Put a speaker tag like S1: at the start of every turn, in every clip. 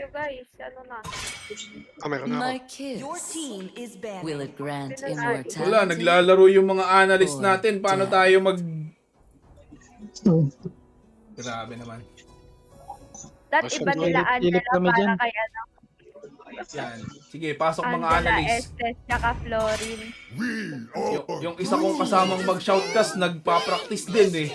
S1: tayo guys. Ano na?
S2: Meron na ako.
S3: My kiss.
S4: Your team is banned.
S3: Will it grant
S1: Pinanay.
S3: immortality?
S5: Wala, naglalaro yung mga analyst natin. Paano tayo mag... Grabe naman.
S1: That iba nila Angela para kay ano.
S5: Yan. Sige, pasok mga
S1: Angela,
S5: analyst.
S1: Estes, tsaka Florin.
S5: Yung isa kong kasamang mag-shoutcast, nagpa-practice din eh.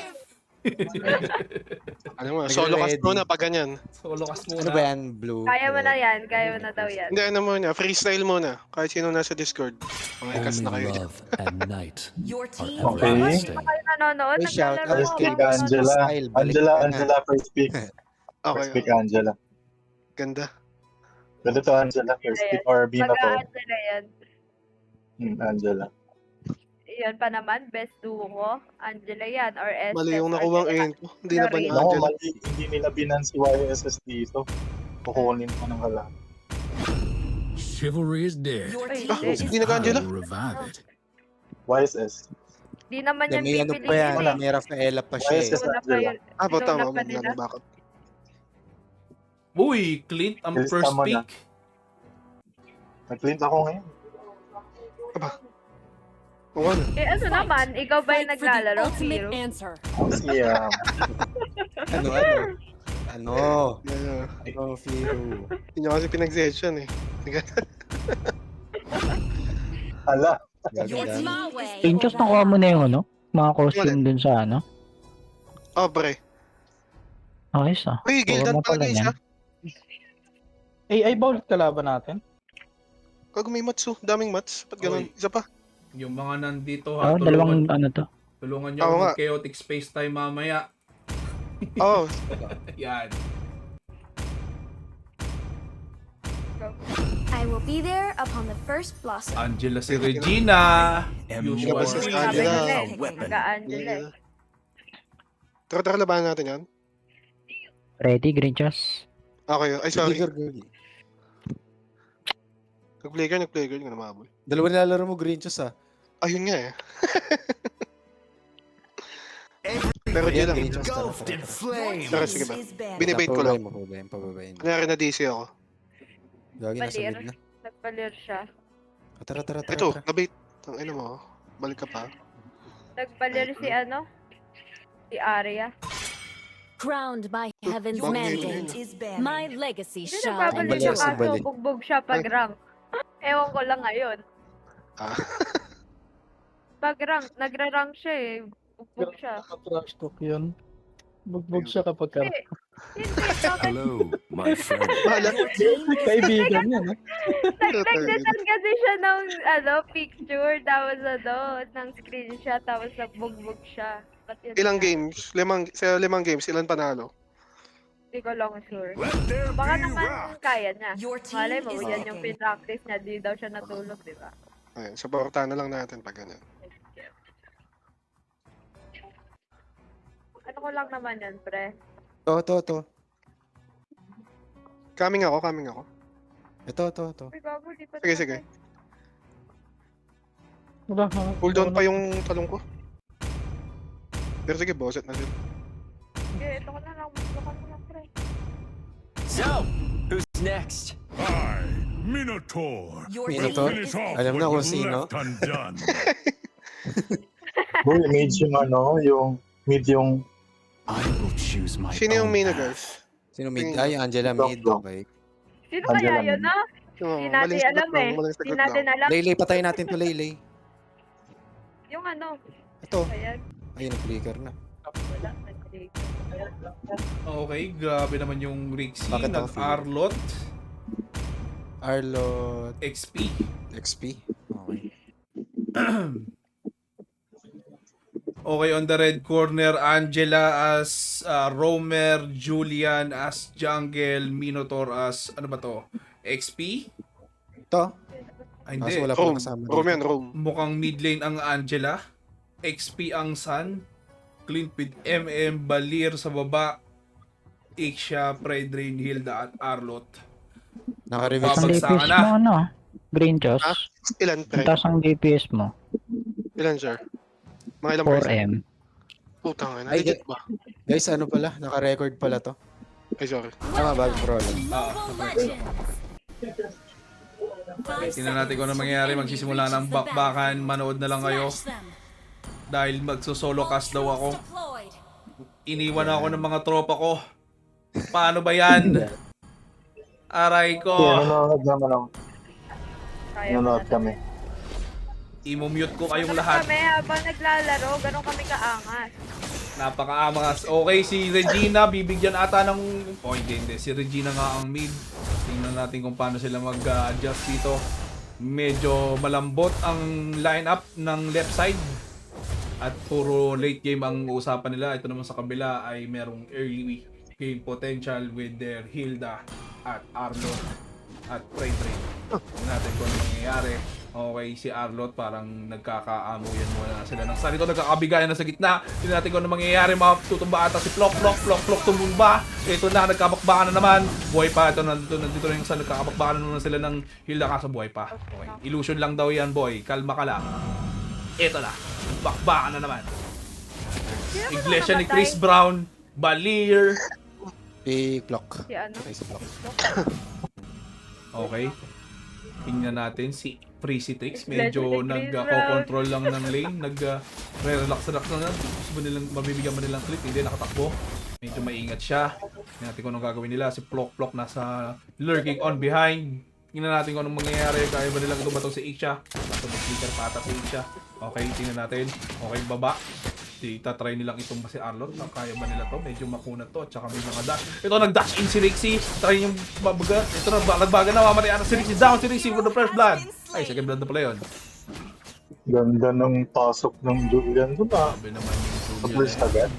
S2: Ano mo, solo cast muna pag ganyan.
S5: Solo cast muna.
S6: Ano ba yan, Blue?
S1: Kaya mo na yan. Kaya mo na daw yan.
S2: Hindi, ano muna, freestyle muna. Kahit sino nasa Discord. Mga ikas na kayo dyan.
S7: and night
S4: Your team
S7: are
S4: is
S7: everlasting.
S1: Kayo nanonood.
S6: Hey, shout
S1: Naglalaro
S6: out
S1: ako.
S6: kay
S8: Angela.
S6: Style, balik
S8: Angela,
S6: ka na.
S8: Angela, first pick.
S2: Okay.
S8: First pick, Angela.
S2: Ganda.
S8: Ganda to, Angela, first pick. Or Bina to.
S1: Mag-Angela yan.
S8: Angela.
S1: Yan pa naman. Best duo ko. Angela yan. Or Estes.
S2: Mali yung
S1: or
S2: nakuha ang
S1: Angela.
S2: end ko. Hindi na ba ni
S1: Sorry.
S8: Naku,
S2: Angela?
S8: mali, hindi nila binan si YSS dito. Kukunin ko ng kala.
S7: Chivalry is dead.
S4: Your
S1: Ay,
S4: team
S1: hindi.
S4: is
S2: Hindi nag-Angela?
S7: I will revive it.
S8: YSS.
S1: Di naman yan
S6: May ano pa yan,
S1: pipiliin eh.
S6: may Rafaela pa siya
S8: YSS
S6: eh.
S1: Una pa yun.
S2: Ah, bata
S1: Una
S2: mo.
S1: pa nila.
S2: Bakit?
S5: Uy, Clint ang
S8: Bilis
S5: first
S8: tama na.
S5: pick.
S8: Nag-clint ako ngayon.
S2: Oo nga na.
S1: Eh ano naman? Ikaw ba yung naglalaro?
S4: ultimate
S1: Hero?
S4: answer.
S8: Si,
S6: Ano? Ano?
S2: Yeah.
S6: Ano, Firo?
S2: Hindi nyo kasi pinag-session eh.
S8: ala.
S4: Your
S6: Gaganda.
S4: team is
S9: Pinchos, nakuha mo na yung ano? Mga costume dun sa ano?
S2: Oh, pre.
S9: Ayos ah.
S2: Uy, gildan
S9: mo
S2: pala
S9: pala
S2: din
S9: yan.
S2: siya.
S10: AI ba ulit kalaban natin?
S2: Kag may mats oh. Daming mats. Ba't ganun?
S5: Oy.
S2: Isa pa.
S5: Yung mga nandito
S9: Oh,
S5: ha,
S9: dalawang ano to.
S5: tulungan nyo
S2: Oo
S5: ako
S2: nga.
S5: mag-chaotic space time mamaya.
S2: Oh,
S5: Yan.
S11: I will be there upon the first blossom.
S5: Angela si Regina.
S2: Usual.
S5: Usual.
S2: Si
S1: Sabi
S2: Angela.
S1: ko na eh. Mag-Angela eh.
S2: Tara, labanan natin yan.
S9: Ready, Grinchos?
S2: Okay, ay sorry.
S6: Gigi.
S2: Nag-play girl, nga namabol.
S6: Dalawa nilalaro mo, Grinchos ah.
S2: Ayun nga eh. Pero di lang.
S6: Grinchos,
S2: Tara, sige ba?
S4: is banned.
S2: Binibait ko lang.
S6: Pababayin.
S2: Kunyari na DC ako.
S6: Gagi, nasa
S1: Balir.
S6: mid na.
S1: Nagpalir siya.
S6: Tara.
S2: Ito, nabait. Ang ina mo. Balik ka pa.
S1: Nagpalir si ano? Si Arya.
S11: Crowned by heaven's
S2: Bakit
S4: Your
S2: yun?
S4: team is banned.
S11: My legacy
S1: Hindi
S11: shall
S1: nagpapalir
S6: Balik,
S1: siya
S6: balik.
S1: kaso bugbog siya pag rank. Ewan ko lang ngayon.
S2: Ah.
S1: Pag rank, nagra-rank siya eh. Bugbog siya.
S10: Trash talk yun. Bugbog siya kapag ka.
S1: Hindi. Hindi. Bakit?
S7: Hello, my friend.
S2: Bahala.
S4: Your team is
S10: Kaibigan yan ha.
S1: Nagdesan kasi siya ng picture, tapos ng screenshot, tapos nagbugbog siya. Ba't yun
S2: Ilang
S1: na?
S2: games? Sa limang games, ilan panalo?
S1: Hindi ko lang sure. Baka naman kaya niya.
S4: Your team
S1: Malay mo,
S4: is
S1: yan yung
S4: attacking.
S1: pinractice niya, di daw siya natulog, di ba?
S2: Ayun, supportahan na lang natin pag ganyan.
S1: Ano ko lang naman yan, pre?
S6: To.
S2: Coming ako.
S6: Ito.
S1: Uy, gago, di pa
S2: Sige.
S10: Wala,
S2: Cooldown pa yung talong ko. Pero sige, bosset na din.
S1: Sige, ito ko na lang. Baka mo lang, pre.
S7: So, who's next?
S12: I, Minotaur,
S4: Your
S6: Minotaur?
S4: team is
S12: finish off
S6: Alam na
S12: what
S6: kung
S12: was
S6: sino.
S12: left undone.
S8: Boy, mid yung mid yung
S7: I will choose my
S2: Sino yung
S7: own
S2: Mina,
S7: path.
S2: guys?
S6: Sino mid? Ay, Angela
S8: Dok,
S6: mid.
S8: Dok.
S6: Okay.
S1: Sino
S8: Angela
S1: kaya yun,
S8: Mid.
S1: no? Hindi natin alam eh. Hindi natin alam.
S6: Laylay, patayin natin to, Laylay.
S1: Yung ano.
S6: Ito.
S1: Ayan.
S6: Ayun, flicker na.
S1: Wala. nag-break.
S5: Okay, grabe naman yung Rixie.
S6: Bakit ako
S5: Nag-Arlot.
S6: Arlot
S5: XP.
S6: XP. Okay.
S5: Okay, on the red corner, Angela as Roamer, Julian as Jungle, Minotaur as, ano ba to? XP?
S6: Ito.
S5: Ay,
S6: Kaso
S5: hindi.
S6: wala pa
S2: Rome.
S6: kasama
S2: Rome yan,
S6: dito.
S2: Rome.
S5: Mukhang mid lane ang Angela. XP ang Sun. Clint with MM, Balir sa baba. Ixia, Pride Rain, Hilda at Arlot.
S6: Naka-reveal
S9: Ang
S5: Babagsakan
S9: DPS
S5: na.
S9: mo ano? Grinchos?
S2: Ah? Ilan, pre?
S9: Ang taas ang DPS mo?
S2: Ilan, sir? Mga ilang percent?
S9: 4M.
S2: Putang ina.
S6: Ay,
S2: Legit ba?
S6: Guys, ano pala? Naka-record pala to.
S2: Ay, sorry.
S6: Tama, bagong roller.
S5: Okay, tingnan natin kung ano mangyayari. Magsisimula ng bakbakan. Manood na lang kayo. Dahil magso-solo cast daw ako. Iniwan ako ng mga tropa ko. Paano ba yan? Aray ko.
S8: Nanonood naman ako.
S1: Kaya
S8: Nanonood kami.
S5: Imo-mute ko kayong
S1: Ganun
S5: lahat.
S1: kami habang naglalaro, ganun kami kaangas.
S5: Napaka-amangas. Okay, si Regina, bibigyan ata ng... Oh, hindi. Si Regina nga ang mid. Tingnan natin kung paano sila mag-adjust dito. Medyo malambot ang lineup ng left side. At puro late game ang usapan nila. Ito naman sa kabila ay merong early game potential with their Hilda at Arlot at Trey. Tingnan natin kung ano mangyayari. Okay, si Arlot parang nagkakaamuyan muna na sila ng sa dito, nagkakabigayan na sa gitna. Tingnan natin kung ano mangyayari. Matutumba ata si Plok tumumba. Ito na, nagkabakbakan na naman. Buhay pa, ito nandito na yung sa nagkakabakbakan na naman sila ng Hilda kaso buhay pa. Okay, illusion lang daw yan boy, kalma ka lang. Ito na, bakbakan na naman. Iglesia ni Chris Brown, Balier.
S6: Si Clock.
S1: Si ano?
S6: Ay, si Clock.
S5: Okay. Tingnan natin si Freezy Tricks.
S1: Iglesia
S5: Medyo
S1: ni Chris
S5: nag-control lang ng lane. Nag-relax na lang. Gusto ba nilang, mabibigyan ba nilang clip? Hindi, nakatakbo. Medyo maingat siya. Tingnan natin kung anong gagawin nila. Si Plok nasa lurking on behind. Tingnan natin kung anong mangyayari. Kaya ba nilang tumatong si Isha? Basta mag-flicker pa ata si Isha. Okay, tingnan natin. Okay, baba. Tatry nilang itumba si Arlot. Kaya ba nila to? Medyo makunat to. At saka may mga dash. Ito, nag-dash in si Rixie. Try yung babaga. Ito, nagbaga na. Mamatay ata si Rixie. Down si Rixie for the first blood. Ay, second blood na pala yun.
S8: Ganda ng pasok ng Julian doon ah.
S5: Sabi naman yung
S8: Pag-burst agad.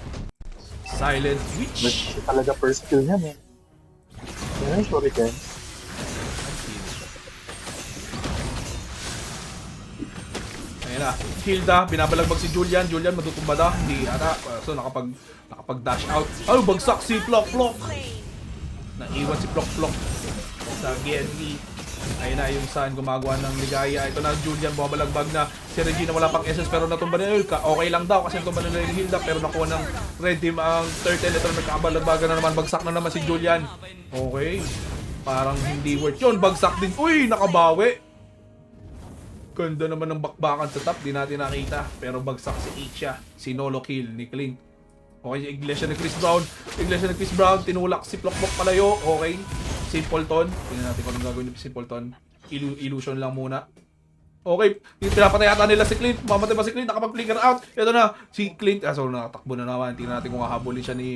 S5: Silent Witch.
S8: Mas talaga first kill niyan eh. Yan, sorry Ken.
S5: Ayan na. Hilda, binabalagbag si Julian. Julian, matutumba na. Hindi ata. So, nakapag-dash out. Ay, bagsak si Plok. Naiwan si Plok sa GNV. Ayun na yung saan gumagawa ng ligaya. Ito na, Julian, bumabalagbag na. Si Regina wala pang SS pero natumba nila. Okay lang daw kasi natumba nila yung Hilda. Pero nakuha ng red team ang turtle. Ito na, nagkabalagbagan na naman. Bagsak na naman si Julian. Okay. Parang hindi worth yun. Bagsak din. Uy, nakabawi. Ganda naman ng bakbakan sa top, di natin nakita. Pero bagsak si Isha, si Nolo kill ni Clint. Okay, Iglesia ni Chris Brown, tinulak si Plok palayo. Okay, Simpleton. Tingnan natin kung anong gagawin ni Simpleton. Illusion lang muna. Okay, pinapatay ata nila si Clint. Mamatay ba si Clint? Nakapag-flicker out. Ito na, si Clint. So, nakatakbo na naman. Tingnan natin kung hahabulin siya ni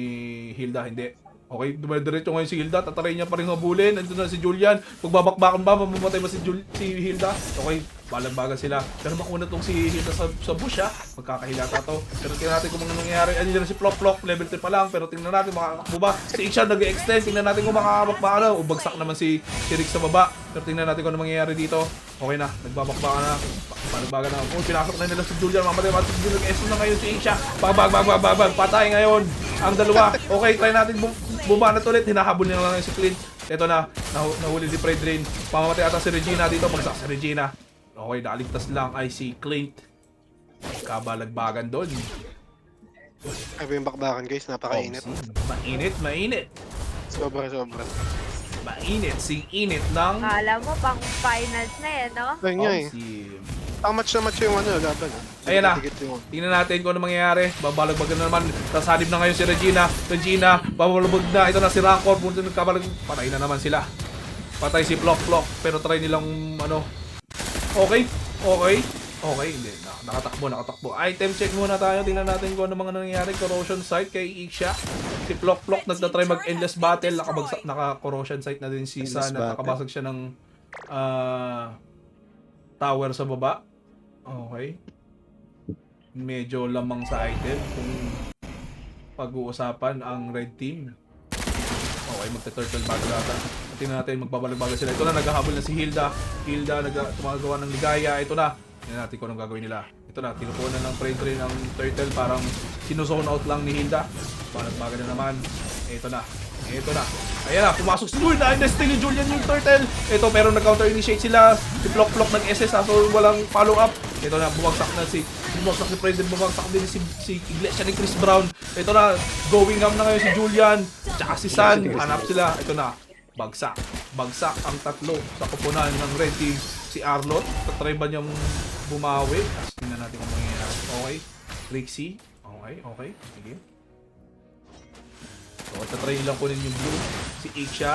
S5: Hilda. Hindi. Okay, dumadiretso ngayon si Hilda. Tatry niya pa rin habulin. Nandito na si Julian. Pagbabakbakan ba? Mamamatay ba si Hilda? Okay, balagbagan sila. Pero makuna tong si Hilda sa bush ha. Magkakahilata to. Pero tingnan natin kung ano nangyayari. Ano na si Plok. Level 3 pa lang. Pero tingnan natin makakakbo ba. Si Isha nag-extend. Tingnan natin kung makakabakbakan na. Ubagsak naman si Rick sa baba. Pero tingnan natin kung ano mangyayari dito. Okay na. Nagbabakbakan na. Balagbagan na. Oh, pinasok na nila si Julian. Mamatay ba si Julian? Nag-extend na ngayon si Isha. Bag. Patay ngayon. Ang dalawa. Okay, try natin bumanat ulit. Hinahabol nila lang si Clint. Ito na. Nahuli si Fred Rain. Pamamatay ata si Regina dito. Bagsak si Regina. Okay, nakaligtas lang ay si Clint. Kabalagbagan doon.
S2: Ay, yung bakbakan guys, napakainit.
S5: Mainit.
S2: Sobra.
S5: Mainit. Init ng...
S1: Alam mo, pang finals na yan, no?
S2: Ayun nga eh. Match yung ano, laban.
S5: Ayan na.
S2: Tigit yung...
S5: Tingnan natin kung ano mangyayari. Babalagbagan na naman. Sasadib na ngayon si Regina. Babalabag na. Ito na si Rancor. Patay na naman sila. Patay si Plok. Pero try nilang ano... Okay. Hindi. Nakatakbo. Item check muna tayo. Tingnan natin kung ano mga nangyayari. Corrosion site kay Isha. Si Plok nagtatry mag-endless battle. Naka-corrosion site na din si San. Nakabasag siya ng tower sa baba. Okay. Medyo lamang sa item kung pag-uusapan ang red team. Okay, magta-turtle battle ata. Tingnan natin, magbabalagbaga sila. Ito na, naghahabol na si Hilda. Tumagawa ng ligaya. Ito na. Tingnan natin kung anong gagawin nila. Ito na, tinupuan na ng frame train ng turtle. Parang sinuzone out lang ni Hilda. Balagbaga na naman. Ito na. Ayan na, pumasok si Julian. Na-steal ni Julian yung turtle. Ito, pero nag-counter initiate sila. Si Plok nag-SS so walang follow-up. Ito na, bumagsak si Fred. Bumagsak din si Iglesia ni Chris Brown. Ito na, going ham na ngayon si Julian. Tsaka si San, hanap sila. Ito na, bagsak. Bagsak ang tatlo sa kupunan ng red team. Si Arlot, tatry ba niyang bumawi? Tapos tingnan natin kung mangyayari. Okay, Trixie. Okay, sige. So, tatry nilang kunin yung blue. Si Ixia.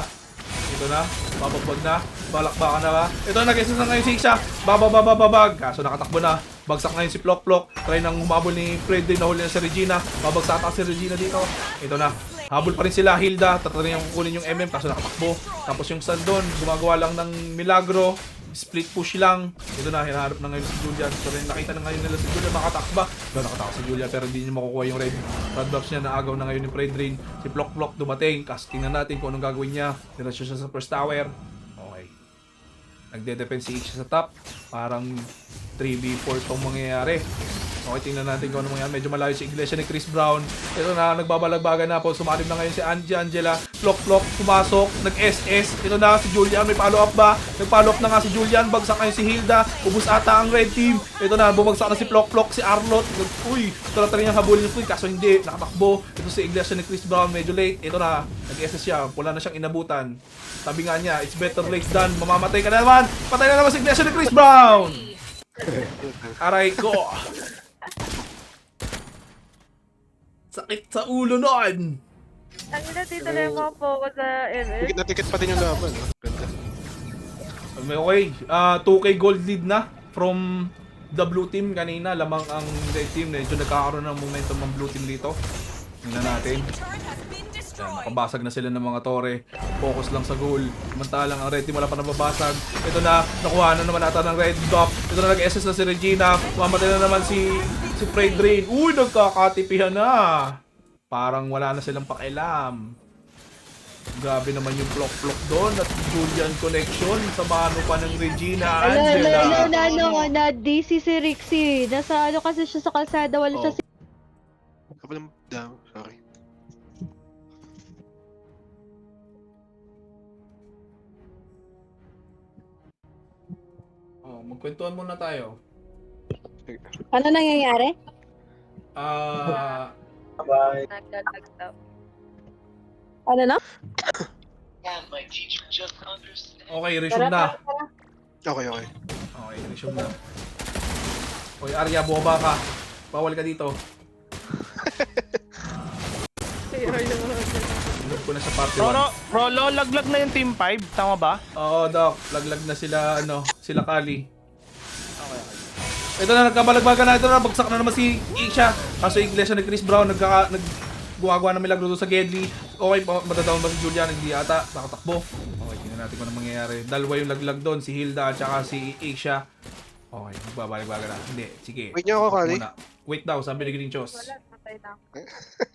S5: Ito na, babagbag na. Balakbakan na ba? Ito, nag-SS na ngayon si Ixia. Bababababag. Kaso nakatakbo na. Bagsak ngayon si Plok Plok. Try nang humabol ni Freddy. Nahuli na si Regina. Babagsak si Regina dito. Ito na. Habol pa rin sila, Hilda. Tatry niyang kunin yung MM. Kaso nakatakbo. Tapos yung Sandon, gumagawa lang ng milagro. Split push lang. Ito na, hinaharap na ngayon si Julian. So, nakita na ngayon nila si Julian makatakba. Nakatakbo si Julian pero hindi niya makukuha yung red. Red box niya, naagaw na ngayon ni Fred Rain. Si Plok Plok dumating. Casting na natin kung anong gagawin niya. Dirasyon siya sa first tower. Okay. Nagde-defense si Ixia sa top. Parang 3v4 tong mangyayari. Okay, tingnan natin kung ano mangyayari. Medyo malayo si Iglesia ni Chris Brown. Ito na, nagbabalagbagan na po. Sumalib na ngayon si Angela. Plok, pumasok. Nag-SS. Ito na, si Julian. May follow-up ba? Nag-follow up na nga si Julian. Bagsak ngayon si Hilda. Ubus ata ang red team. Ito na, bumagsak na si Plok, si Arlot. Uy, talaga niyang habulin yung kaso hindi. Nakatakbo. Ito si Iglesia ni Chris Brown. Medyo late. Ito na, nag-SS siya. Wala na siyang inabutan. Sabi nga niya, it's better late than mamamatay ka na naman. Patay na naman si Iglesia ni Chris Brown. Aray ko. Sakit sa ulo noon.
S1: Ang ina dito na yung mga focus sa MS.
S2: Tikit na tikit pa din yung laban. Ganda.
S5: Okay, 2K gold lead na from the blue team kanina. Lamang ang red team. Medyo nagkakaroon ng momentum ang blue team dito. Tingnan natin. Yan, nakabasag na sila ng mga tore. Focus lang sa goal. Samantalang ang red team wala pa nababasag. Ito na, nakuha na naman ata ng red dot. Ito na, nag-SS na si Regina. Mamatay na naman si Fred Rain. Uy, nagkakatipihan na. Parang wala na silang pakialam. Grabe naman yung Plok doon at Julian connection sa mano pa ng Regina Angela.
S1: na DC si Rixie. Nasa ano kasi siya sa kalsada, wala siya si...
S2: Kapalang down. Sorry.
S5: Oh, magkwentuhan muna tayo.
S1: Ano nangyayari?
S8: Bye.
S1: Nagtatagtap. Ano na?
S5: Okay, resume na.
S2: Okay.
S5: Okay, resume na. Hoy, Arya, bumaba ka. Bawal ka dito. Sinod ko na sa party 1.
S10: Rolo, laglag na yung team 5, tama ba?
S5: Oo, Doc. Laglag na sila, sila Kali. Ito na, nagkabalagbagan na. Ito na, bagsak na naman si Ixia. Kaso Iglesia ni Chris Brown, gumagawa ng milagro doon sa Gedli. Okay, matadown ba si Julian? Hindi ata, nakatakbo. Okay, tingnan natin kung ano mangyayari. Dalawa yung laglag doon, si Hilda at saka si Ixia. Okay, nagbabalagbagan na. Hindi, sige.
S2: Wait niyo ako, Kali.
S5: Wait daw, sabi ni Green Chos.
S1: Wala, matay na.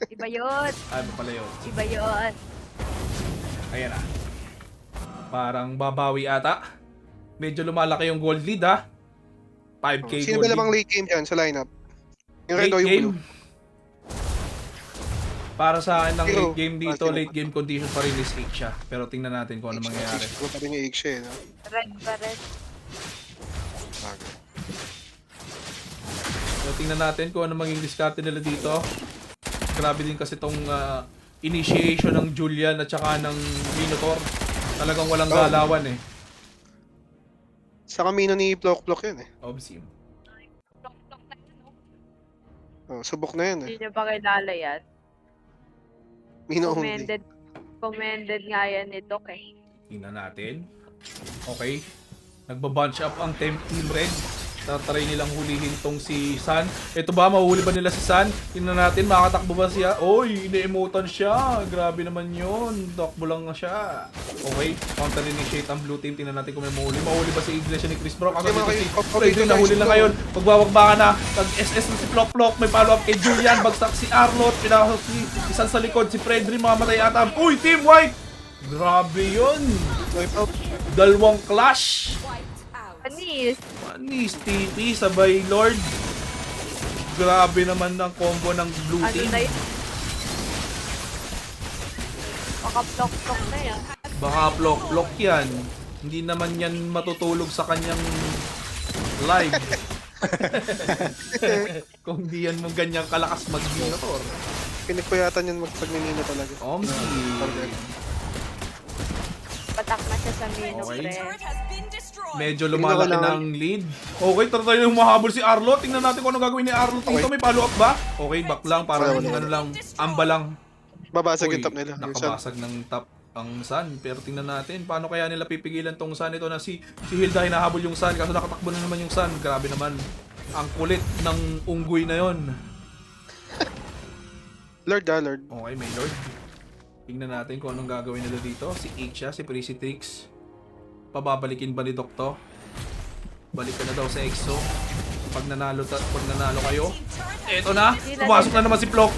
S1: Iba yun.
S5: Ay, pala yun.
S1: Iba yun.
S5: Ayan na. Parang babawi ata. Medyo lumalaki yung gold lead ha. 5k
S2: Sino
S5: gold
S2: ba
S5: lead.
S2: lamang late game dyan sa lineup? Yung red
S5: Late
S2: o yung
S5: game.
S2: blue?
S5: Para sa akin ng
S2: Zero.
S5: late game dito,
S2: Zero.
S5: late game condition pa rin is siya. Pero tingnan natin kung ano mangyayari.
S2: Huwag pa rin yung Ixia, no?
S1: Red pa red.
S2: Bago.
S5: So tingnan natin kung ano maging diskarte nila dito. Grabe din kasi tong initiation ng Julian at saka ng Minotaur. Talagang walang galawan eh.
S2: Sa kamino ni Plok yan eh.
S5: Obviously.
S2: Oh, subok na yan eh.
S1: Hindi nyo pa kilala yan.
S2: Mino only.
S1: Commended nga yan ni Doc eh.
S5: Tingnan natin. Okay. Nagba-bunch up ang Team Red. Tatry nilang hulihin tong si San. Ito ba? Mahuhuli ba nila si San? Tingnan natin. Makatakbo ba siya? Oy! Ine-emotan siya. Grabe naman yun. Takbo lang na siya. Okay. Counter-initiate ang blue team. Tingnan natin kung may mahuli. Mahuli ba si Iglesia ni Chris Brown? Kasi si Fred Rain nahuli na ngayon. Magbabagbakan na. Nag-SS na si Plok. May follow-up kay Julian. Bagsak si Arlot. Pinakasok si San sa likod. Si Fred Rain mamamatay ata. Uy! Team White! Grabe yun. Dalawang clash.
S1: Panis.
S5: Panis, TP, sabay Lord. Grabe naman ng combo ng blue
S1: Ano
S5: team.
S1: na yun? Baka plok-plok na yan.
S5: Baka plok yan. Hindi naman yan matutulog sa kanyang live. Kung di yan mo ganyang kalakas mag-Minotaur.
S2: Pinagpuyatan yan magpagninino talaga.
S5: Omsi.
S1: Patak na siya sa Mino,
S5: Okay.
S1: pre.
S5: Medyo lumalaki ng lead. Okay, tara tayo yung mahabol si Arlo. Tingnan natin kung ano gagawin ni Arlo. Tingnan may follow up ba? Okay, back lang. Parang
S2: Wala.
S5: ano lang, amba lang.
S2: Babasag
S5: Uy,
S2: yung top nila. Yung sun.
S5: nakabasag ng top ang Sun. Pero tingnan natin, paano kaya nila pipigilan tong Sun ito na si Hilda hinahabol yung Sun. Kaso nakatakbo na naman yung Sun. Grabe naman. Ang kulit ng unggoy na yon.
S2: Lord.
S5: Okay, may Lord. Tingnan natin kung anong gagawin nila dito. Si Ixia, si Trix. Pababalikin ba ni Dokto? Balik ka na daw sa EXO. Pag nanalo kayo. Eto na, pumasok na naman si Plok.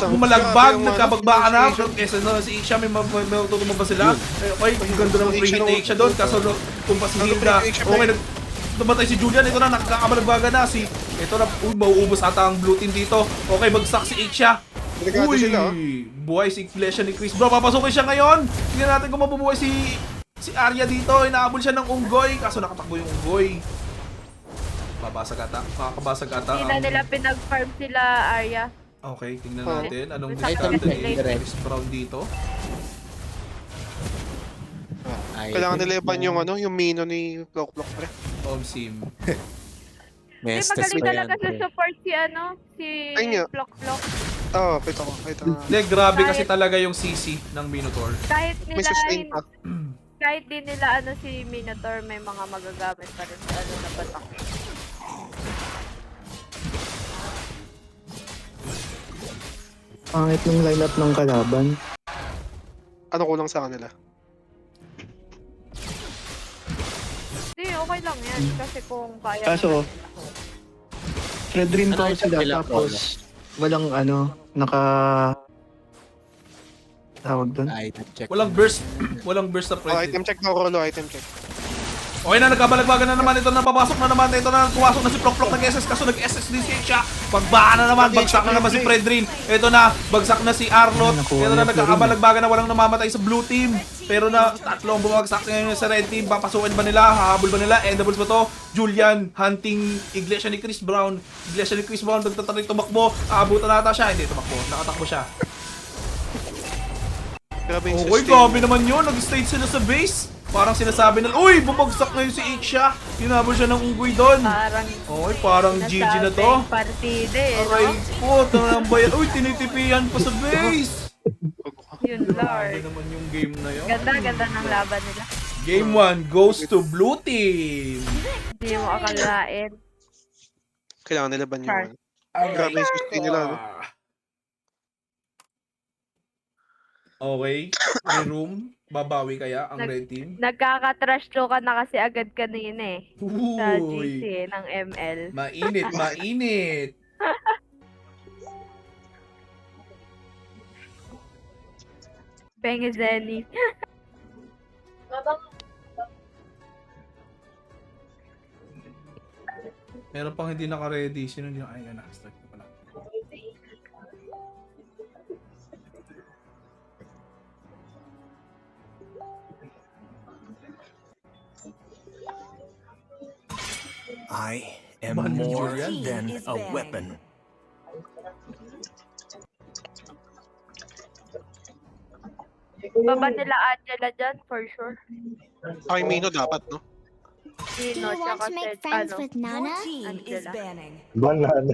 S5: Bumalagbag, nagkabagbakan na. Kesa na si Ixia, may matutumog ba sila? Okay, ang ganda naman free ni Ixia doon. Kaso kung pa si Hilda, okay, tumatay si Julian. Ito na, nakakabalagbaga na. Ito na, mauubos ata ang blue team dito. Okay, bagsak si Ixia.
S2: Delikado sila, oh.
S5: Buhay si Iglesia ni Chris. Bro, papasukin siya ngayon. Tingnan natin kung mabubuhay si Arya dito. Inaabol siya ng unggoy. Kaso nakatakbo yung unggoy. Makakabasag ata.
S1: Hindi na nila pinag-farm sila, Arya.
S5: Okay, tingnan
S2: Oh.
S5: natin. Anong
S1: Masakit
S5: diskarte
S1: kasi
S5: ni
S1: late.
S5: Chris Brown dito?
S2: Kailangan nila yung yung Mino ni Plok pre.
S5: Sim.
S1: Hindi,
S6: Mestes
S1: magaling
S6: ba
S1: talaga
S6: yan,
S1: sa
S6: pre?
S1: support si
S2: Ayun nga.
S1: Plok.
S2: Oo, kita ko.
S5: Hindi, grabe kasi talaga yung CC ng Minotaur.
S1: Kahit
S2: May
S1: nila,
S2: sustain pa.
S1: kahit di nila si Minotaur, may mga magagamit pa rin sa na batak.
S9: Pangit yung lineup ng kalaban.
S2: Ano kulang sa kanila?
S1: Hindi, okay lang yan. Kasi kung kaya
S9: Kaso, Fred rin
S6: Ano
S9: to
S6: yung
S9: sila
S6: sila,
S9: tapos walang tawag doon.
S6: Item check.
S5: Walang burst na
S2: Oh,
S5: present.
S2: item check na Rolo, item check.
S5: Okay na, nagkabalagbagan na naman. Ito na, papasok na naman. Ito na, pumasok na si Plok nag-SS. Kaso nag-SS din siya. Pagbaan na naman. Bagsak na naman si Fredrin. Ito na, bagsak na si Arlot. Ito na, nagkakabalagbagan na walang namamatay sa blue team. Pero na, tatlo ang bumagsak ngayon sa red team. Papasukin ba nila? Hahabol ba nila? Endables ba to? Julian, hunting Iglesia ni Chris Brown. Iglesia ni Chris Brown, nagtatarik tumakbo. Aabutan nata siya. Hindi, tumakbo. Nakatakbo siya.
S2: Grabe yung
S5: Okay,
S2: sustain.
S5: grabe naman yun. Nag-stage sila sa base. Parang sinasabi nila, uy, bumagsak ngayon si Ixia. Hinabol siya ng unggoy doon.
S1: parang
S5: Okay, parang GG na to.
S1: nasabing partida eh,
S5: Aray
S1: no?
S5: po, tanang bayan. Uy, tinitipihan pa sa base.
S1: Yun,
S5: Grabe
S1: Lord.
S5: naman yung game na yun.
S1: Ganda ng laban nila.
S5: Game 1 goes to blue team.
S1: Hindi mo akalain.
S2: Kailangan nila ban
S1: Char.
S2: yung grabe yung sustain nila, no?
S5: Okay, may room. Babawi kaya ang red team?
S1: Nagkaka-trash talk ka na kasi agad kanina eh. Sa GC
S5: Uy,
S1: ng ML.
S5: mainit.
S1: Penge Zenny.
S5: Meron pang hindi naka-ready. Sino hindi ay na start ko pala.
S7: I am
S5: Man,
S7: more
S5: Julian.
S7: than
S4: Is
S7: a
S4: banned.
S7: weapon.
S1: Baba nila Angela dyan, for sure.
S2: Ay, Mino dapat, no?
S1: Sino, tsaka Ted, ano.
S4: Your team is
S1: Angela.
S4: banning.
S8: Banana.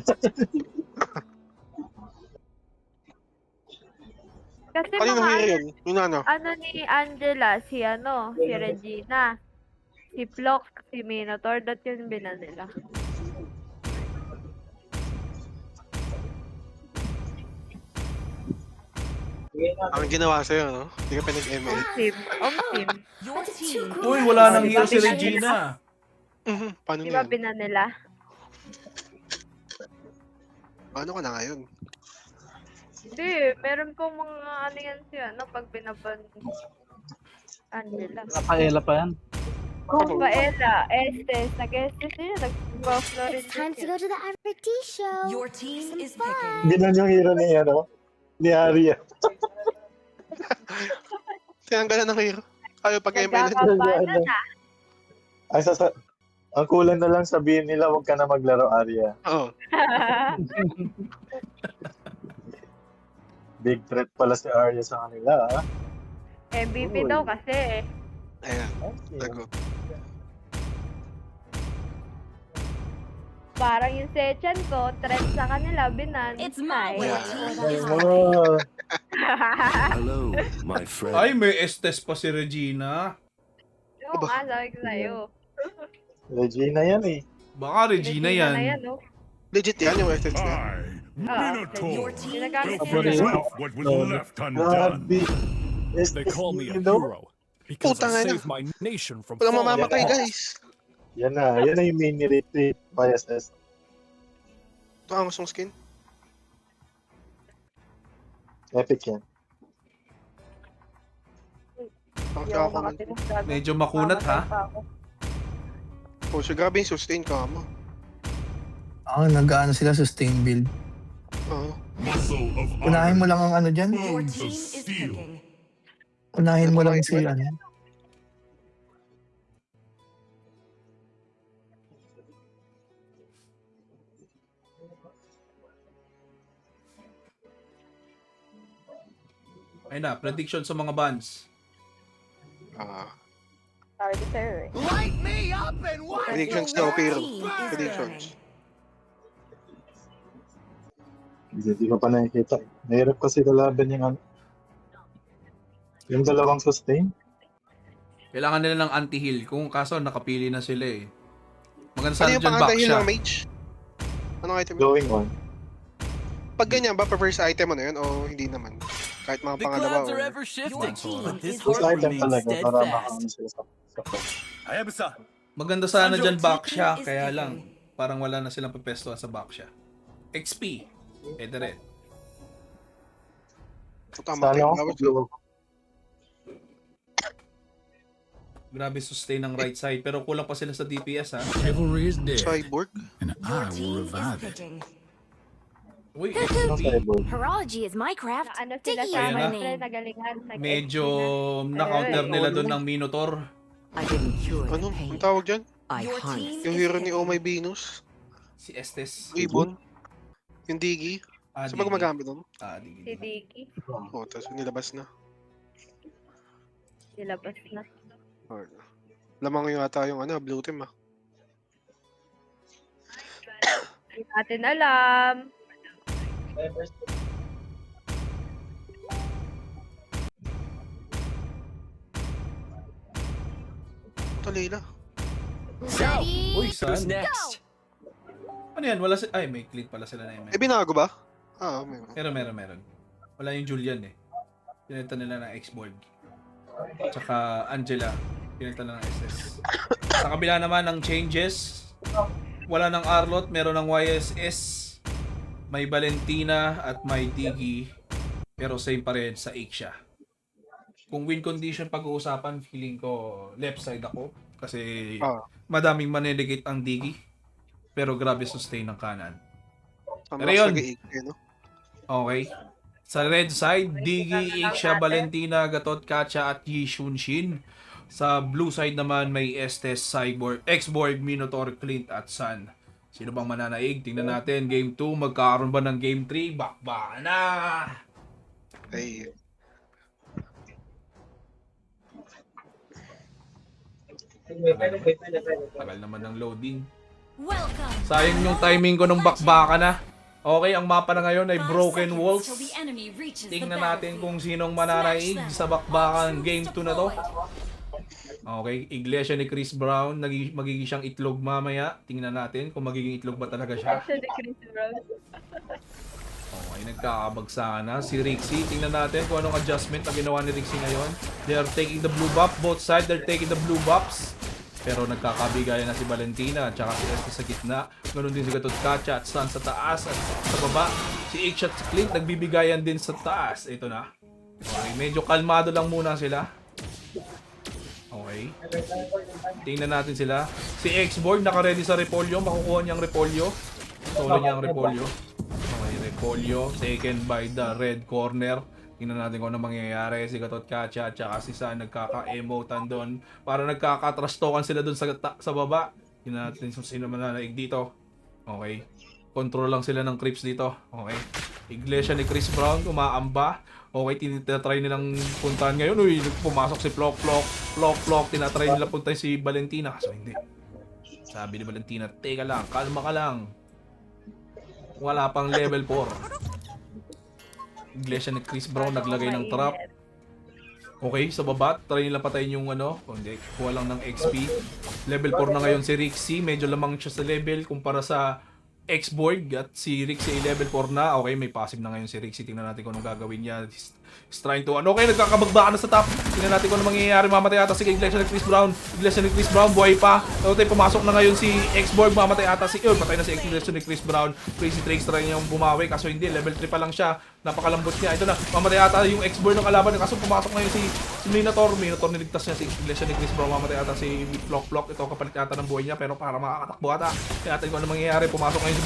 S1: Kasi
S2: Ano yung
S1: mga
S2: hero yun? Yung ano?
S1: ano ni Angela, si Regina, si Flock, si Minotaur, dat yun binan nila.
S2: Ang ginawa sa'yo, no? Hindi ka pinag-ML.
S1: Team, team.
S4: Your team
S5: Uy, wala nang hero si Regina.
S2: Paano
S1: Di
S2: na
S1: ba
S2: yan?
S1: binan nila?
S2: Paano ka na ngayon?
S1: Hindi, meron pong mga ano yan siya, no? Pag binaban Angela.
S10: Rafaela pa yan.
S1: Paella, Estes, nag-Estes yun, nag-Florin
S11: It's time to
S1: din
S11: go
S1: yun.
S11: to the Aperty show.
S4: Your team is picking.
S8: Ginan yung hero ni ni Arya.
S2: Tinanggalan ng hero. Ayaw pag-ML.
S1: Nagkakabanan na.
S8: Ay, ang kulang na lang sabihin nila, huwag ka na maglaro, Arya.
S2: Oo.
S1: Hindi, 'di ba mga ano na?
S2: Kailangan nila ng hero. Ayaw pag-ML.
S1: Nagkakabanan na.
S2: Ay, sasa... Ang kulang na lang sabihin nila, huwag ka na maglaro, Arya. Oo.
S1: Kasi mga ano na,
S8: Big threat pala si Arya sa kanila, ah.
S1: MVP
S8: Uy.
S1: daw kasi.
S2: Ayan,
S8: Okay.
S2: lagot.
S1: Parang yung sechan ko, threat sa kanila, binan.
S11: It's my way
S2: Yeah.
S11: or the
S8: Ay,
S11: highway.
S8: no.
S12: Hello, my friend.
S5: Ay, may Estes pa si Regina.
S1: Oo nga, sabi ko sa'yo.
S8: Regina yan eh.
S5: Baka Regina
S1: na
S5: yan.
S1: yan, no?
S2: Legit yan yung FX na.
S12: I, Minotaur,
S1: Ginagamit
S12: will
S1: nila.
S12: finish off what was left undone.
S8: Grabe.
S7: They call me a
S8: SSD, no?
S7: hero because
S2: Putang
S7: I
S2: ina.
S7: saved my nation from
S2: Walang
S7: falling
S2: mamamatay,
S7: apart.
S2: guys.
S8: Yan na yung main retreat by SS.
S2: Ito ang gustong skin.
S8: Epic yan.
S2: Ang
S1: Hindi
S2: kaya
S1: ako
S2: ko man.
S1: makatinig gago.
S5: Medyo makunat ha.
S1: Mamatay pa ako.
S2: Oh, so grabe yung sustain ka mo.
S9: Nag-ano sila, sustain build.
S2: Oo.
S12: Muscle of
S9: Unahin mo
S12: iron,
S9: lang ang ano dyan.
S4: Your
S12: bones
S4: team
S12: of
S4: is
S12: steel.
S4: picking.
S9: Unahin mo lang si ano.
S5: Ayun na, prediction sa mga bands.
S1: Sorry to sir.
S2: Predictions daw, pero. Predictions.
S8: Hindi ko pa nakikita. Nahirap kasi kalaban yung ano. Yung dalawang sustain.
S5: Kailangan nila ng anti-heal. Kung kaso, nakapili na sila eh. Maganda
S2: Ano
S5: sana
S2: yung
S5: dyan back
S2: pangatay
S5: siya.
S2: ng mage? Anong item?
S8: Going on.
S2: Pag ganyan ba, first item mo na yun o hindi naman? Kahit mga pangalawa or...
S4: Your team is
S8: First
S4: picking.
S8: item talaga para makaano sila sa push.
S12: Hayabusa.
S5: Maganda sana dyan back siya.
S4: is
S5: Kaya
S4: picking.
S5: lang, parang wala na silang pepestuhan sa back siya. XP. Ito rin.
S2: Tama
S8: Sana
S2: tayo.
S8: ako blow.
S5: Grabe sustain ng right side. Pero kulang pa sila sa DPS ha.
S12: Chivalry is dead,
S2: Cyborg.
S12: and
S4: Your
S12: I will
S4: team is
S12: revive it.
S4: picking.
S5: Uy,
S8: Ano
S5: XP.
S8: cyborg?
S11: Horology is my
S1: Na
S11: craft.
S1: ano sila
S11: Diggy
S1: sa
S11: is
S5: Ayan
S11: my
S5: na.
S1: sila
S11: name.
S1: nagalingan.
S5: Medyo na-counter nila doon ng Minotaur.
S4: I didn't cure
S2: Ano? Ang tawag dyan?
S4: Your team
S2: Yung
S4: is
S2: hero ni
S4: picking.
S2: Oh My Venus.
S5: Si Estes.
S2: Ibon. Yung Diggy.
S5: Ah,
S2: Saan ba gumagamit nun?
S5: Ah,
S1: Si
S5: Digi.
S1: Dicky.
S2: Oh, tapos nilabas na.
S1: Nilabas na.
S2: Or, lamang yung ata yung ano, blue team ah.
S1: Hindi natin alam.
S2: Talila.
S11: Ready?
S5: Uy, saan?
S11: Go!
S5: Ano yan? Wala si... Ay, may clip pala sila na yun.
S2: Eh, binago ba? Ah, meron.
S5: Meron. Wala yung Julian eh. Pinalitan nila ng X-Borg. Tsaka Angela. Pinalitan nila ng SS. Sa kabila naman ng changes, wala ng Arlot, meron ng YSS, may Valentina at may Diggy. Pero same pa rin sa Ixia. Kung win condition pag-uusapan, feeling ko left side ako. Kasi madaming maneligate ang Diggy. Pero grabe sustain ng kanan.
S2: Ang
S5: Pero
S2: mas
S5: yun.
S2: nag-8 no?
S5: Okay. Sa red side, Diggy, Ixia, Valentina, Gatot, Katya at Yi Shunshin. Sa blue side naman may Estes, Cyborg, X-Borg, Minotaur, Clint at Sun. Sino bang mananaig? Tingnan natin. Game 2, magkakaroon ba ng Game 3? Bakbaka na!
S2: Ay,
S5: Tagal naman ng loading.
S11: Welcome.
S5: Sayang yung timing ko nung bakbaka na. Okay, ang mapa na ngayon ay
S11: 5
S5: Broken
S11: seconds
S5: Walls.
S11: till the enemy reaches the
S5: Tingnan natin
S11: battlefield.
S5: kung sinong mananaig sa bakbakan Game 2 na to. Okay, Iglesia ni Chris Brown, magiging siyang itlog mamaya. Tingnan natin kung magiging itlog ba talaga siya.
S1: Siya ni Chris Brown.
S5: Okay, nagkakabagsakan na. Si Rixie, tingnan natin kung anong adjustment na ginawa ni Rixie ngayon. They are taking the blue buff. Both sides, they're taking the blue buffs. Pero nagkakabigayan na si Valentina at saka si Estes sa gitna. Ganun din si Gatot Katya at Sun sa taas at sa baba. Si H at si Clint nagbibigayan din sa taas. Ito na. Okay, medyo kalmado lang muna sila. Okay. Tingnan natin sila. Si X-Borg naka-ready sa Repolyo. Makukuha niyang Repolyo. Solo niya ang Repolyo. Okay, Repolyo taken by the red corner. Tingnan natin kung ano mangyayari. Si Gatot Katya at saka si San nagkaka-emotan doon. Para nagkaka-trastokan sila doon sa baba. Tingnan natin kung sino mananaig dito. Okay. Control lang sila ng creeps dito. Okay. Iglesia ni Chris Brown, umaamba. Okay, tinatry nilang puntahan ngayon. Uy, pumasok si Plok. Tinatry nila puntahan si Valentina. Kaso hindi. Sabi ni Valentina, teka lang, kalma ka lang. Wala pang level 4. Iglesia ni Chris Brown naglagay ng trap. Okay, sa baba, try nila patayin yung ano. Hindi, kuha lang ng XP. Level 4 na ngayon si Rixie. Medyo lamang siya sa level kumpara sa X-Borg at si Rixie ay level 4 na. Okay, may passive na ngayon si Rixie. Tingnan natin kung anong gagawin niya. He's trying to ano. Okay, nagkakabagbakan na sa top. Tingnan natin kung anong mangyayari. Mamatay ata si Iglesia ni Chris Brown. Iglesia ni Chris Brown, buhay pa. Okay, pumasok na ngayon si X-Borg. Mamatay ata si... patay na si Iglesia ni Chris Brown. Crazy Tricks try niyang bumawi. Kaso hindi, level 3 pa lang siya. Napakalambot niya. Ito na, mamatay ata yung X-Borg ng kalaban. Kaso pumasok ngayon si Minotaur. Minotaur niligtas niya si Iglesia ni Chris Brown. Mamatay ata si Plok. Ito kapalit ata ng buhay niya. Pero para makakatakbo ata. Kaya natin kung ano mangyayari. Pumasok ngayon si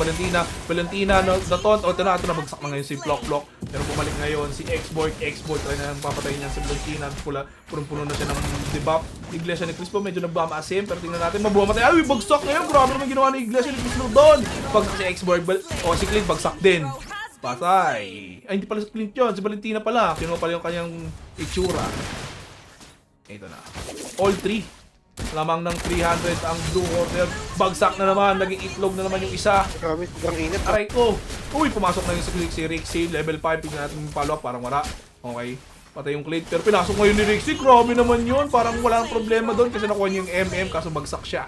S5: Valentina no, the taunt. Ito na bagsak na ngayon si Plok. Pero bumalik ngayon si X-Borg try na yung papatayin niya si Valentina. Punong-puno na siya ng debuff. Iglesia ni Chris Brown medyo nagbamaasim. Pero tingnan natin, mabuhamatay. Ay, bagsak ngayon. Grabe naman ginawa ni Iglesia ni Chris Brown doon. Bagsak si X-Borg. Si Clint, bagsak din. Patay. Ay, hindi pala si Clint yun. Si Valentina pala. Kinuha pala yung kanyang itsura. Ito na. All 3. Lamang ng 300 ang Blue Water. Bagsak na naman. Naging itlog na naman yung isa.
S2: Grabe, sobrang init.
S5: Aray ko. Uy, pumasok na yung si Rixie. Level 5. Tignan natin yung follow up. Parang wala. Okay. Patay yung Clint. Pero pinasok ngayon ni Rixie. Grabe naman yun. Parang wala nang problema doon. Kasi nakuha niya yung MM. Kaso bagsak siya.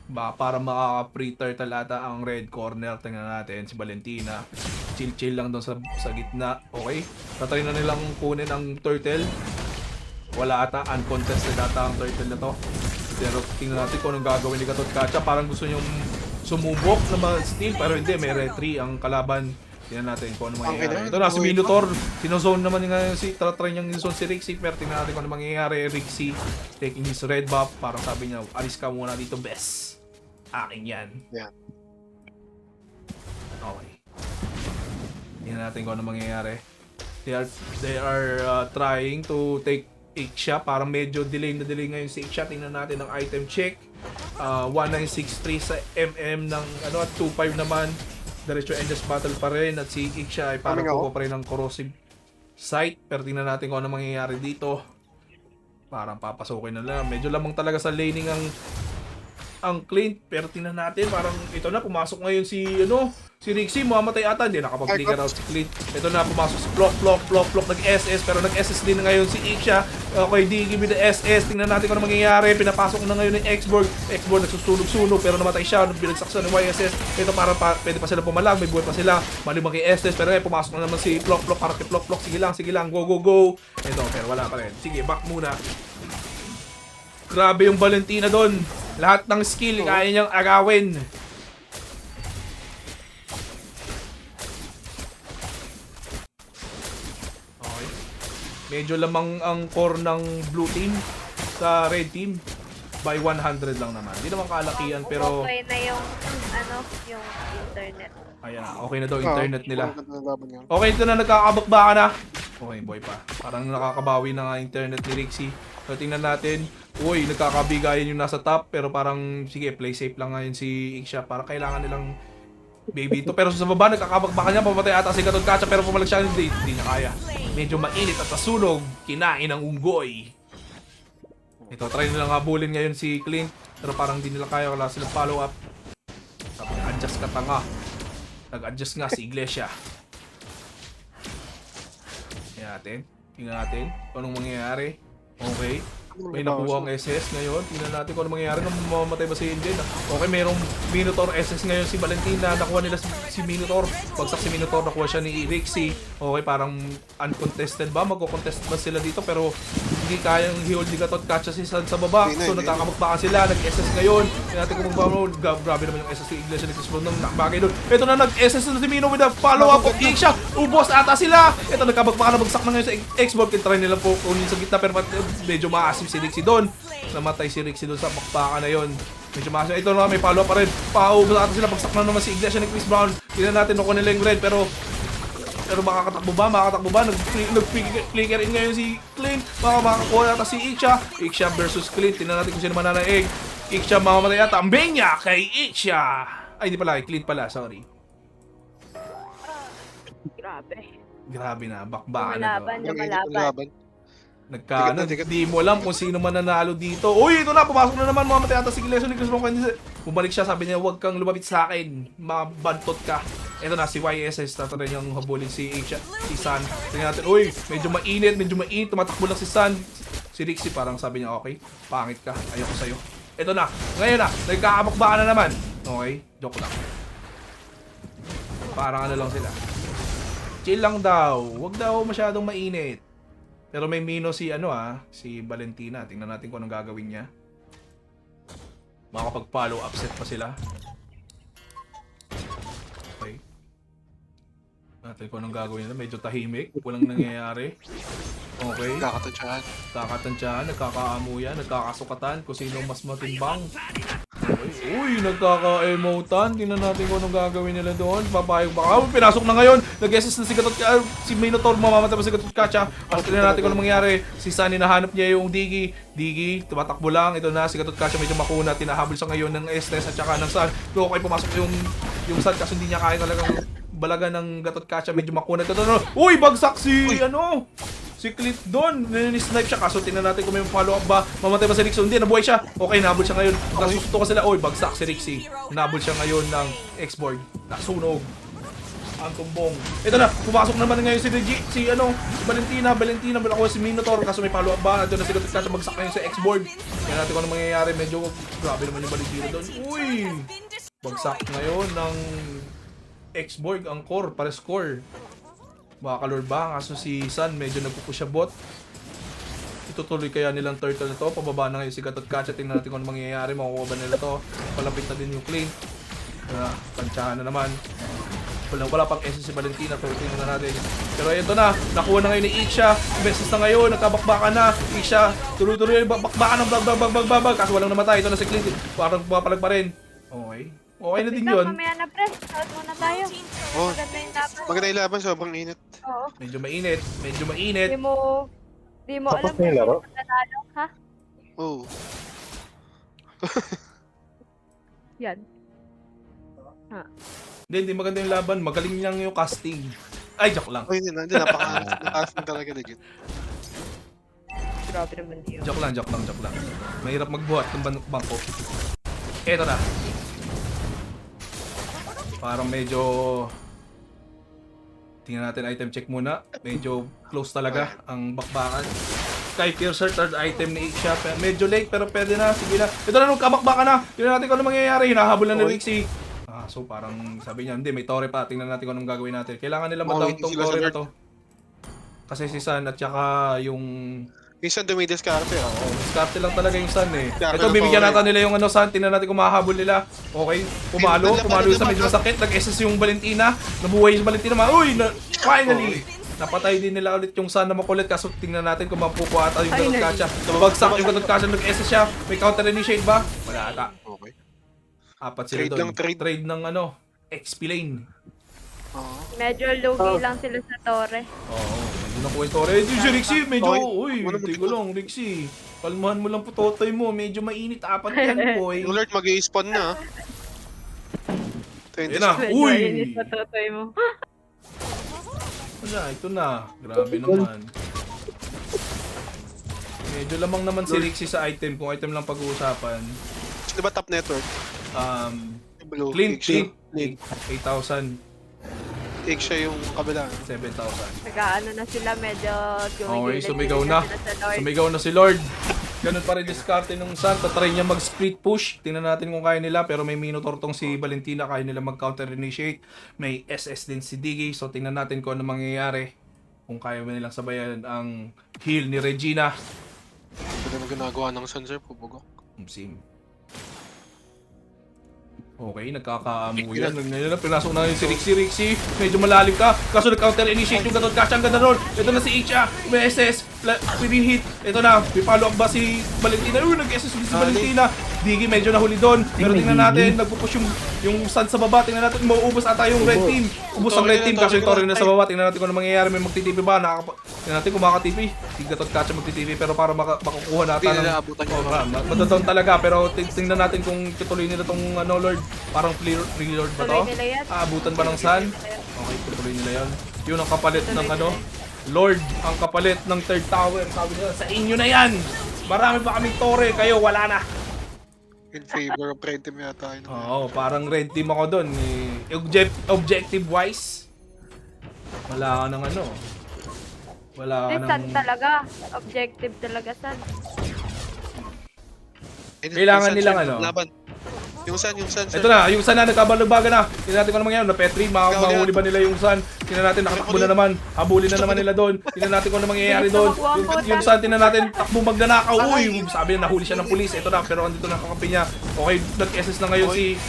S5: Para makaka-pre-turtle ata ang red corner. Tingnan natin si Valentina. Chill lang doon sa gitna. Okay. Tatry na nilang kunin ang turtle. Wala ata. Uncontested ata ang turtle na to. Pero tingnan natin kung anong gagawin ni Katot Kacha. Parang gusto niyong sumubok na ma-steal. Pero hindi. May retry ang kalaban. Tingnan natin kung ano mangyayari. Ito na si Minotaur. Sinozone naman nga try niyang zone si Rixie. Pero tingnan natin kung ano mangyayari. Rixie taking his red buff. Parang sabi niya, alis ka muna dito, best. Akin yan.
S2: Yeah.
S5: Okay. Tingnan natin kung ano mangyayari. They are trying to take Ixia. Parang medyo delay ngayon si Ixia. Tingnan natin ang item check. 1963 sa MM ng ano at 25 naman. Diretso endless battle pa rin. At si Ixia ay parang kuko pa rin ng corrosive sight. Pero tingnan natin kung ano mangyayari dito. Parang papasukin na lang. Medyo lamang talaga sa laning ang Clint, pero tingnan natin, parang ito na, pumasok ngayon si Rixie, mamatay ata, hindi nakapag-flicker out si Clint. Ito na, pumasok si Plok, nag-SS, pero nag-SS din na ngayon si Ixia. Okay, give me the SS, tingnan natin kung ano mangyayari, pinapasok na ngayon ni X-Borg nagsusunog-sunog, pero namatay siya, binagsak siya ng YSS. Ito pwede pa sila pumalag, may buhay pa sila, malibang kay SS, pero pumasok na naman si Plok, para kay Plok, sige lang, go. Ito, pero wala pa rin. Sige, back muna. Grabe yung Valentina doon. Lahat ng skill kaya niyang agawin. Okay. Medyo lamang ang core ng blue team sa red team. By 100 lang naman. Hindi naman kalakihan pero...
S1: Okay na yung internet.
S5: Ayan na. Okay na daw internet nila. Okay, ito na nagkakabakbaka na. Okay, boy pa. Parang nakakabawi na nga internet ni Rixie. So, tingnan natin. Uy, nagkakabigayan yung nasa top. Pero parang, sige, play safe lang ngayon si Ixia. Para kailangan nilang baby ito. Pero sa baba, nagkakabakbaka niya. Pamatay ata si Katot Kacha. Pero pumalag siya, hindi niya kaya. Medyo mainit at nasunog. Kinain ang unggoy. Ito, try nilang habulin ngayon si Clint. Pero parang hindi nila kaya. Wala silang follow up. Adjust ka tanga. Nag-adjust nga si Iglesia. Tingnan natin kung anong mangyayari. Okay. May nakuha ang SS ngayon. Tingnan natin kung ano mangyayari. Mamamatay ba si Injen? Okay, mayroong Minotaur SS ngayon si Valentina. Nakuha nila si Minotaur. Bagsak si Minotaur. Nakuha siya ni Rixie. Okay, parang uncontested ba? Magko-contest ba sila dito? Pero hindi kayang hold ni Katot Kacha si San sa baba. So nagkakabakbakan sila. Nag-SS ngayon. Tingnan natin kung magbabaw. Grabe naman yung SS ni Iglesia ni Chris Brown nang nakabagay doon. Ito na nag-SS na si Mino with a follow-up of Ixia. Ubos ata sila. Ito nagkabakbakan na bagsak na ngayon sa X-Borg. Try nila po kunin sa gitna. Pero medyo maasim si Rixie doon. Namatay si Rixie doon sa bakbakan na yon. Medyo maasim. Ito na may follow-up pa rin. Paubos ata sila. Bagsak na naman si Iglesia ni Chris Brown. Tingnan natin kung nila yung red. Pero makakatakbo ba? Nag-flicker in ngayon si Clint. Makakakuha yata si Ixia versus Clint. Tingnan natin kung sino mananaig. Ixia mamamatay yata. Ambeng niya kay Ixia. Ay, hindi pala. Clint pala. Sorry.
S1: Grabe.
S5: Grabe na, bakbakan na
S1: Lumalaban,
S5: to.
S1: lumalaban.
S2: Laban.
S5: Nagkaano,
S2: Tigat na, tigat.
S5: di mo alam kung sino man nanalo dito. Uy, ito na, pumasok na naman, mamatay ata si Gileso ni Chris Monk. Bumalik siya, sabi niya, huwag kang lumapit sa akin, mabantot ka. Ito na, si YSS, tatry niyang habulin si San. Tingnan natin, uy, medyo mainit, tumatakbo lang si San. Si Rixie parang sabi niya, okay, pangit ka, ayoko sa'yo. Ito na, ngayon na, nagkakabakbakan na naman. Okay, joke lang. Parang ano lang sila. Chill lang daw, huwag daw masyadong mainit. Pero may mino si si Valentina. Tingnan natin kung anong gagawin niya. Makakapag-follow upset pa sila. Okay. Natin kung anong gagawin nila. Medyo tahimik. Walang nangyayari. Okay. Kakatansyahan. Nagkakaamuyan. Nagkakasukatan. Kung sino mas matimbang. Okay. Uy, nagkaka-emotan. Tingnan natin kung anong gagawin nila doon. Papayag baka. Pinasok na ngayon. Nag-SS na si Gatot si Minotaur. Mamamatay pa si Gatot Kacha. Tingnan natin kung anong mangyari. Si San, hinahanap niya yung Digi, tumatakbo lang. Ito na, si Gatot Kacha medyo makuna. Tinahabol sa ngayon ng Estes at saka ng San. Okay, pumasok yung San kasi hindi niya kaya talagang balaga ng Gatot Kacha. Medyo makuna. Ito na. Uy, bagsak si Cliff doon, snipe siya, kaso tingnan natin kung may follow up ba. Mamatay ba si Rixie? Hindi, nabuhay siya. Okay, nabol siya ngayon. Nasusto ka sila. Oy, bagsak si Rixie. Nabol siya ngayon ng X-Board. Nasunog. Ang tumbong. Ito na, pumasok naman ngayon si Valentina, ako si Minotaur, kaso may follow up ba? Ito na si Gatot Kacha, bagsak ngayon sa X-Board. Tingnan natin kung ano mangyayari. Medyo grabe naman yung Valentina doon. Uy! Bagsak ngayon ng X-Board, ang core, para score. Makakalor ba? Kaso si San medyo nagpupush siya bot. Itutuloy kaya nilang turtle na to. Pababa na ngayon si Gatot Kacha. Tingnan natin kung ano mangyayari. Makukuha ba nila to? Palapit na din yung clean. Tansyahan na naman. Wala pang essence si Valentina. Pero tingnan na natin. Pero ito na. Nakuha na ngayon ni Ixia. Beses na ngayon. Nagkabakbakan na. Ixia. Tuloy-tuloy. Bakbakan ng bag. Kaso walang namatay. Ito na si Clint. Parang pumapalag pa rin. Okay. Okay na din yun.
S1: Mamaya na, pre. Start muna tayo.
S2: Oh,
S1: Maganda yung laban.
S2: maganda yung laban, sobrang init.
S1: Oo.
S5: Medyo mainit.
S1: Di mo
S8: Tapos
S1: alam
S8: na yung laro?
S1: kung nanalo, ha?
S2: Oh.
S1: Yan.
S5: Hindi maganda yung laban. Magaling lang yung casting. Ay, joke lang.
S2: Hindi, napaka-casting talaga legit.
S1: Grabe naman yun.
S5: Joke lang. Mahirap magbuhat ng bangko. Eto na. Parang medyo... Tingnan natin item check muna. Medyo close talaga ang bakbakan. Sky Piercer, third item ni Ixia. Medyo late pero pwede na. Sige na. Ito na nung kabakbakan na. Tingnan natin kung ano mangyayari. Hinahabol na ni Rixie. So parang sabi niya, hindi, may Torre pa. Tingnan natin kung anong gagawin natin. Kailangan nila ma-down tong Torre na to. Kasi si San at saka yung...
S2: Minsan dumidiskarte.
S5: Diskarte lang talaga yung San eh.
S2: Diskarte
S5: Ito,
S2: ng
S5: bibigyan
S2: Torre.
S5: natin nila yung San. Tingnan natin kung mahahabol nila. Okay, pumalo yung sa medyo masakit. Nag-SS yung Valentina. Nabuhay yung Valentina. Uy, finally! Napatay din nila ulit yung San na makulit. Kaso tingnan natin kung mapukuha ata yung Gatot Kacha. Bagsak yung Gatot Kacha. Nag-SS siya. May counter-initiate ba? Wala ata.
S2: Okay.
S5: Apat sila doon. Trade ng XP lane.
S1: Medyo low-key lang sila sa Torre.
S5: Oo. Medyo nakuha yung Torre. Si Rixie, medyo, uy, hindi ko lang, Rixie. Kalmahan mo lang po totoy mo. Medyo mainit. Apat yan, boy.
S2: Yung Lord mag-i-spawn na. 20
S5: Yan na.
S1: Medyo
S5: Uy!
S1: inis sa totoy mo.
S5: Wala, ito na. Grabe naman. Medyo lamang naman si Rixie sa item. Kung item lang pag-uusapan.
S2: Di ba top network?
S5: Clint,
S2: Clint.
S5: 8,000.
S2: Take siya yung kabila.
S5: 7,000.
S1: Nag-ano na sila, medyo
S5: Okay, sumigaw na. Sumigaw na si Lord. Ganun pa rin diskarte nung San. Tatry niya mag-split push. Tingnan natin kung kaya nila. Pero may Minotaur tong si Valentina. Kaya nila mag-counter-initiate. May SS din si Digi. So tingnan natin kung ano mangyayari. Kung kaya ba nilang sabayan ang heal ni Regina.
S2: Ito na ginagawa ng Sun, sir. Pubugok.
S5: Sim. Okay, nagkakaamoy yan. Ngayon na, pinasok na yung si Rixie. Medyo malalim ka. Kaso nag-counter-initiate yung Gatot Kacha. Ang ganda nun. Ito na si Ixia. May SS. Pinihit. Ito na. May follow-up ba si Valentina? Uy, nag-SS si Valentina. Digi medyo nahuli doon. Pero tingnan natin. Nagpupush yung Sun sa baba. Tingnan natin. Mauubos ata yung red team. Ubos ang red team. Kaso yung Torre na sa baba. Tingnan natin kung ano mangyayari. May magtitipi ba? Tingnan natin kung makaka-TP. Si Gatot Kacha magtitipi. Pero para makakuha natin madadown talaga. Pero tingnan natin kung tutuloy nila tong Lord. Parang free Lord ba to?
S1: Tuloy nila yan.
S5: Aabutan ba ng Sun? Okay, tutuloy nila yan. Yun ang kapalit ng ano, Lord, ang kapalit ng third tower. Sabi nila, sa inyo na yan. Marami pa kaming tore, kayo wala na.
S2: In favor of red team yata yun.
S5: Oo, parang red team ako doon. Objective wise, wala ka ng ano. Wala ka
S1: San
S5: ng...
S1: talaga. Objective talaga, San.
S5: Kailangan nilang ano?
S2: Laban. Yung sun.
S5: Ito na, yung Sun na nagkabalugbaga na. Tingnan natin kung ano mangyayari. Na Petri, mahuli ba nila yung Sun? Tingnan natin, nakatakbo na naman. Habulin na naman nila doon. Tingnan natin kung ano mangyayari doon. Yung Sun, tingnan natin, takbo magnanakaw. Uy, sabi na nahuli siya ng pulis. Ito na, pero andito na kakampi niya. Okay, nag-SS na ngayon si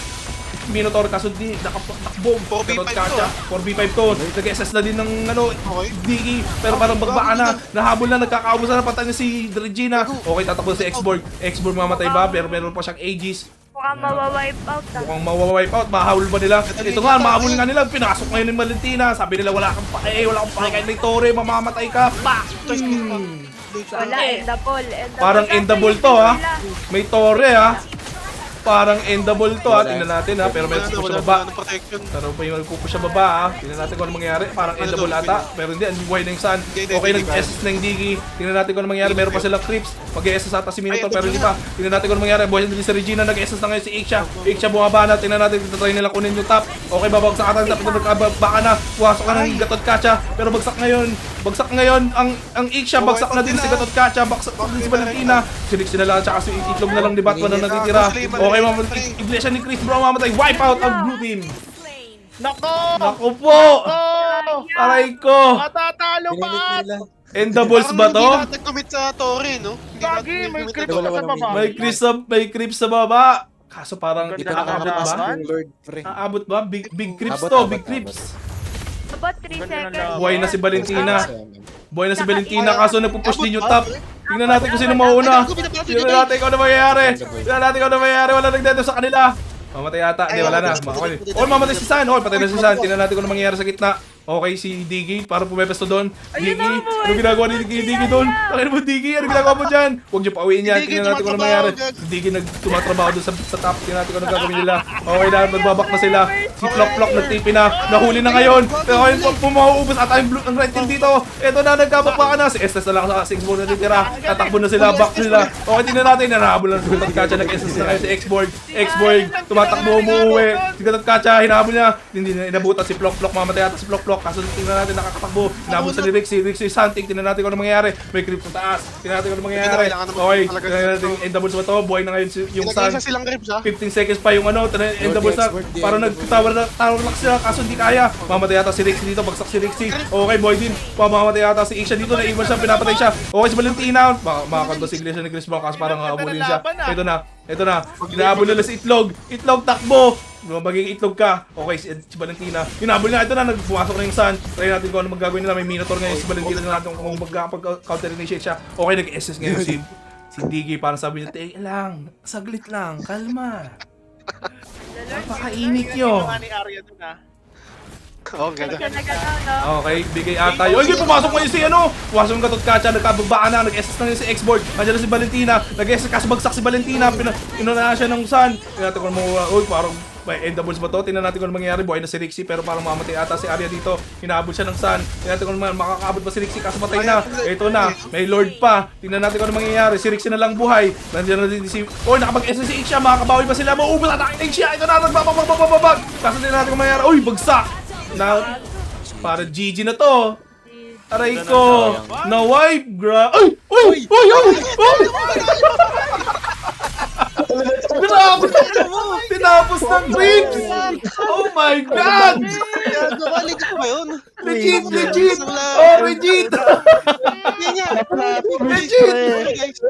S5: Minotaur, kaso di, nakatakbo.
S2: 4v5
S5: Kacha, 4v5 to. Nag-SS na din ng ano,
S2: Okay.
S5: Digi. Pero parang bagbaan na. Nahabol na, nagkakaubos na. Patay na si Regina. Okay, tatakbo si Xborg. Xborg mamatay ba? Pero meron pa siyang Aegis.
S1: Mukhang mawawipe out.
S5: Mukhang mawawipe out, mahabol ba nila? Ito nga, mahabol nga nila, pinasok ngayon ni Valentina. Sabi nila, wala kang pake, wala kang pake kahit may tore, mamamatay ka. Pa!
S1: Wala, endable.
S5: Parang endable to ha. May tore ha. Parang endable to ha. Tingnan natin ha, pero may nagpupush sa baba.
S2: protection.
S5: Pero may nagpupush sa baba ha. Tingnan natin kung ano mangyayari. Parang endable ata. Pero hindi, ang buhay na yung Sun. Okay, nag-SS na yung Digi. Tingnan natin kung ano mangyayari. Meron pa silang creeps. Mag-SS ata si Minotaur pero hindi pa. Tingnan natin kung ano mangyayari. Buhay na si Regina. Nag-SS na ngayon si Ixia. Ixia bumaba na. Tingnan natin kung try nila kunin yung top. Okay, babagsak ata yung top. Baka na. Puwasok ka ng Gatot Kacha. Pero bagsak ngayon. Bagsak ngayon ang Ixia. Bagsak na din si Gatot Kacha. Bagsak na din si Valentina. Si Rixie na lang. Tsaka si Itlog na lang ni Batman na natitira. Okay, iglesia ni Chris bro, mamatay. Wipe out ang blue team. Nako po! Aray ko!
S10: Matatalo pa!
S5: Endables ba to?
S2: Hindi lahat nag-commit sa Torre, no? Hindi lahat nag-commit sa Torre.
S5: May creeps sa baba. Kaso parang
S6: Hindi pa
S5: aabot ba?
S6: nakakabas yung Lord, pre.
S5: Aabot ba? Big creeps
S6: Abot,
S5: to,
S6: abot,
S5: big creeps.
S1: About 3 seconds.
S5: Buhay na si Valentina. Buhay na si Valentina kaso nagpupush din yung top. Tingnan natin kung sino mauna. Tingnan natin kung ano mangyayari. Tingnan natin kung ano mangyayari. Wala nagdedo sa kanila. Mamatay yata. Hindi, wala na. Okay, mamatay si San. Okay, patay na si San. Tingnan natin kung ano mangyayari sa gitna. Okay, si Digi, para pumepesto doon. Digi, ano ginagawa ni Digi doon? Pakita mo, Digi, ano ginagawa mo dyan? Huwag niyo pauwiin yan. Tingnan natin kung ano mangyayari. Si Digi nagtumatrabaho doon sa top. Tingnan natin kung ano gagawin nila. Okay na, magbabak na sila. Si Plok nagtipi na. Nahuli na ngayon. Pero ngayon, pumauubos ata yung blue ng red team dito. Ito na, nagkabakbakan na. Si Estes na lang sa 6 ball na titira. Tatakbo na sila, back sila. Okay, tingnan natin. Nanahabol na si Gatot Kacha. Nag-Estes na kayo si Xborg. Tumatakbo, umuwi. Si Gatot Kacha, hinahabol niya. Hindi na inabutan si Plok. Mamatay ata si Plok. Kaso tingnan natin, nakakatakbo. Hinabol sa ni Rixie Santic. Tingnan natin kung ano mangyayari. May creep sa taas. Tingnan natin kung ano mangyayari. Okay, tingnan natin endables ba to? Buhay na ngayon yung Sun.
S2: Pinag-isa silang grips, ha?
S5: 15 seconds pa yung ano, endables na. Parang nag-tower lock sila kaso hindi kaya. Mamatay yata si Rixie dito. Bagsak si Rixie. Okay, boy din. Mamatay yata si Ixia dito. Naiwan siya, pinapatay siya. Okay, si Valentina. Makakanto si Iglesia ni Chris Brown kaso parang habulin siya. Ito na. Hinahabol nila si Itlog. Itlog, takbo! Magiging itlog ka. Okay, si Valentina. Hinabol na. Ito na, nagpumasok na yung Sun. Try natin kung ano magagawin nila. May Minotaur ngayon si Valentina na natin kung magkapag-counter-initiate siya. Okay, nag-SS ngayon si Digi. Parang sabi niya, teka lang, saglit lang, kalma. Napakainit nyo.
S2: Oo, ganda.
S5: Okay, bigay ata yun. Ay, pumasok ngayon si ano. Pumasok yung Gatot Kacha, nagkabagbaan na, nag-SS na yun si Xborg. Nandiyan na si Valentina, nag-SS kaso bagsak si Valentina. Inuna siya ng Sun. Tingnan natin kung uy, parang may endables ba to? Tingnan natin kung ano mangyayari. Buhay na si Rixie pero parang mamatay ata si Arya dito. Hinahabol siya ng Sun. Tingnan natin kung makakaabot ba si Rixie kaso patay na. Ito na, may Lord pa. Tingnan natin kung ano mangyayari. Si Rixie na lang buhay. Nandiyan na din si... Oh, nakapag-SS si Ixia. Makakabawi ba sila? Mauubos ata ang Ixia. Ito na, nagbabababababag. Kaso tingnan natin kung mangyayari. Uy, bagsak! Na, para GG na to. Aray ko. Na-wipe, Ay! Uy! Tinapos ng creeps! Oh my God!
S2: Legit ba yun?
S5: Legit! Oh, legit!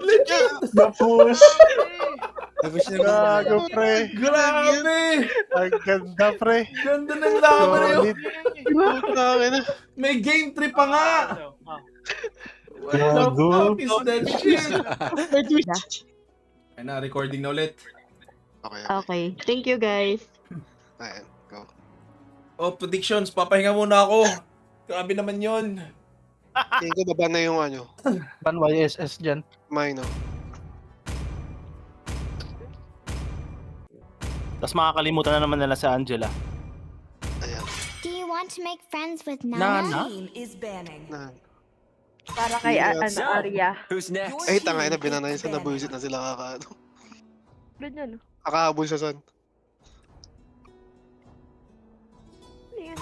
S5: Legit!
S8: Na-push!
S6: Tapos na
S8: Gago, pre.
S5: Grabe!
S8: Ang ganda, pre.
S5: Ganda ng laban na yun.
S8: Solid.
S5: May game 3 pa nga! What the
S8: Gago.
S5: fuck is that shit? Ay na, recording na ulit.
S2: Okay.
S1: Okay. Thank you, guys.
S2: Ayan, go.
S5: Oh, predictions. Papahinga muna ako. Grabe naman yun.
S2: Tingin ko baba na yung ano,
S10: Ban YSS dyan.
S2: mine, no?
S10: Tapos makakalimutan na naman nila sa Angela.
S2: Ayan.
S11: Do you want want to make friends with
S4: Nana?
S11: Team is banning.
S2: Na.
S1: Para kay Arya.
S4: Who's next?
S2: Ay, tangay na, binanay sa nabuisit na sila kakaano.
S1: Ganyan.
S2: Kakahabol sa sun.
S1: Ano yan?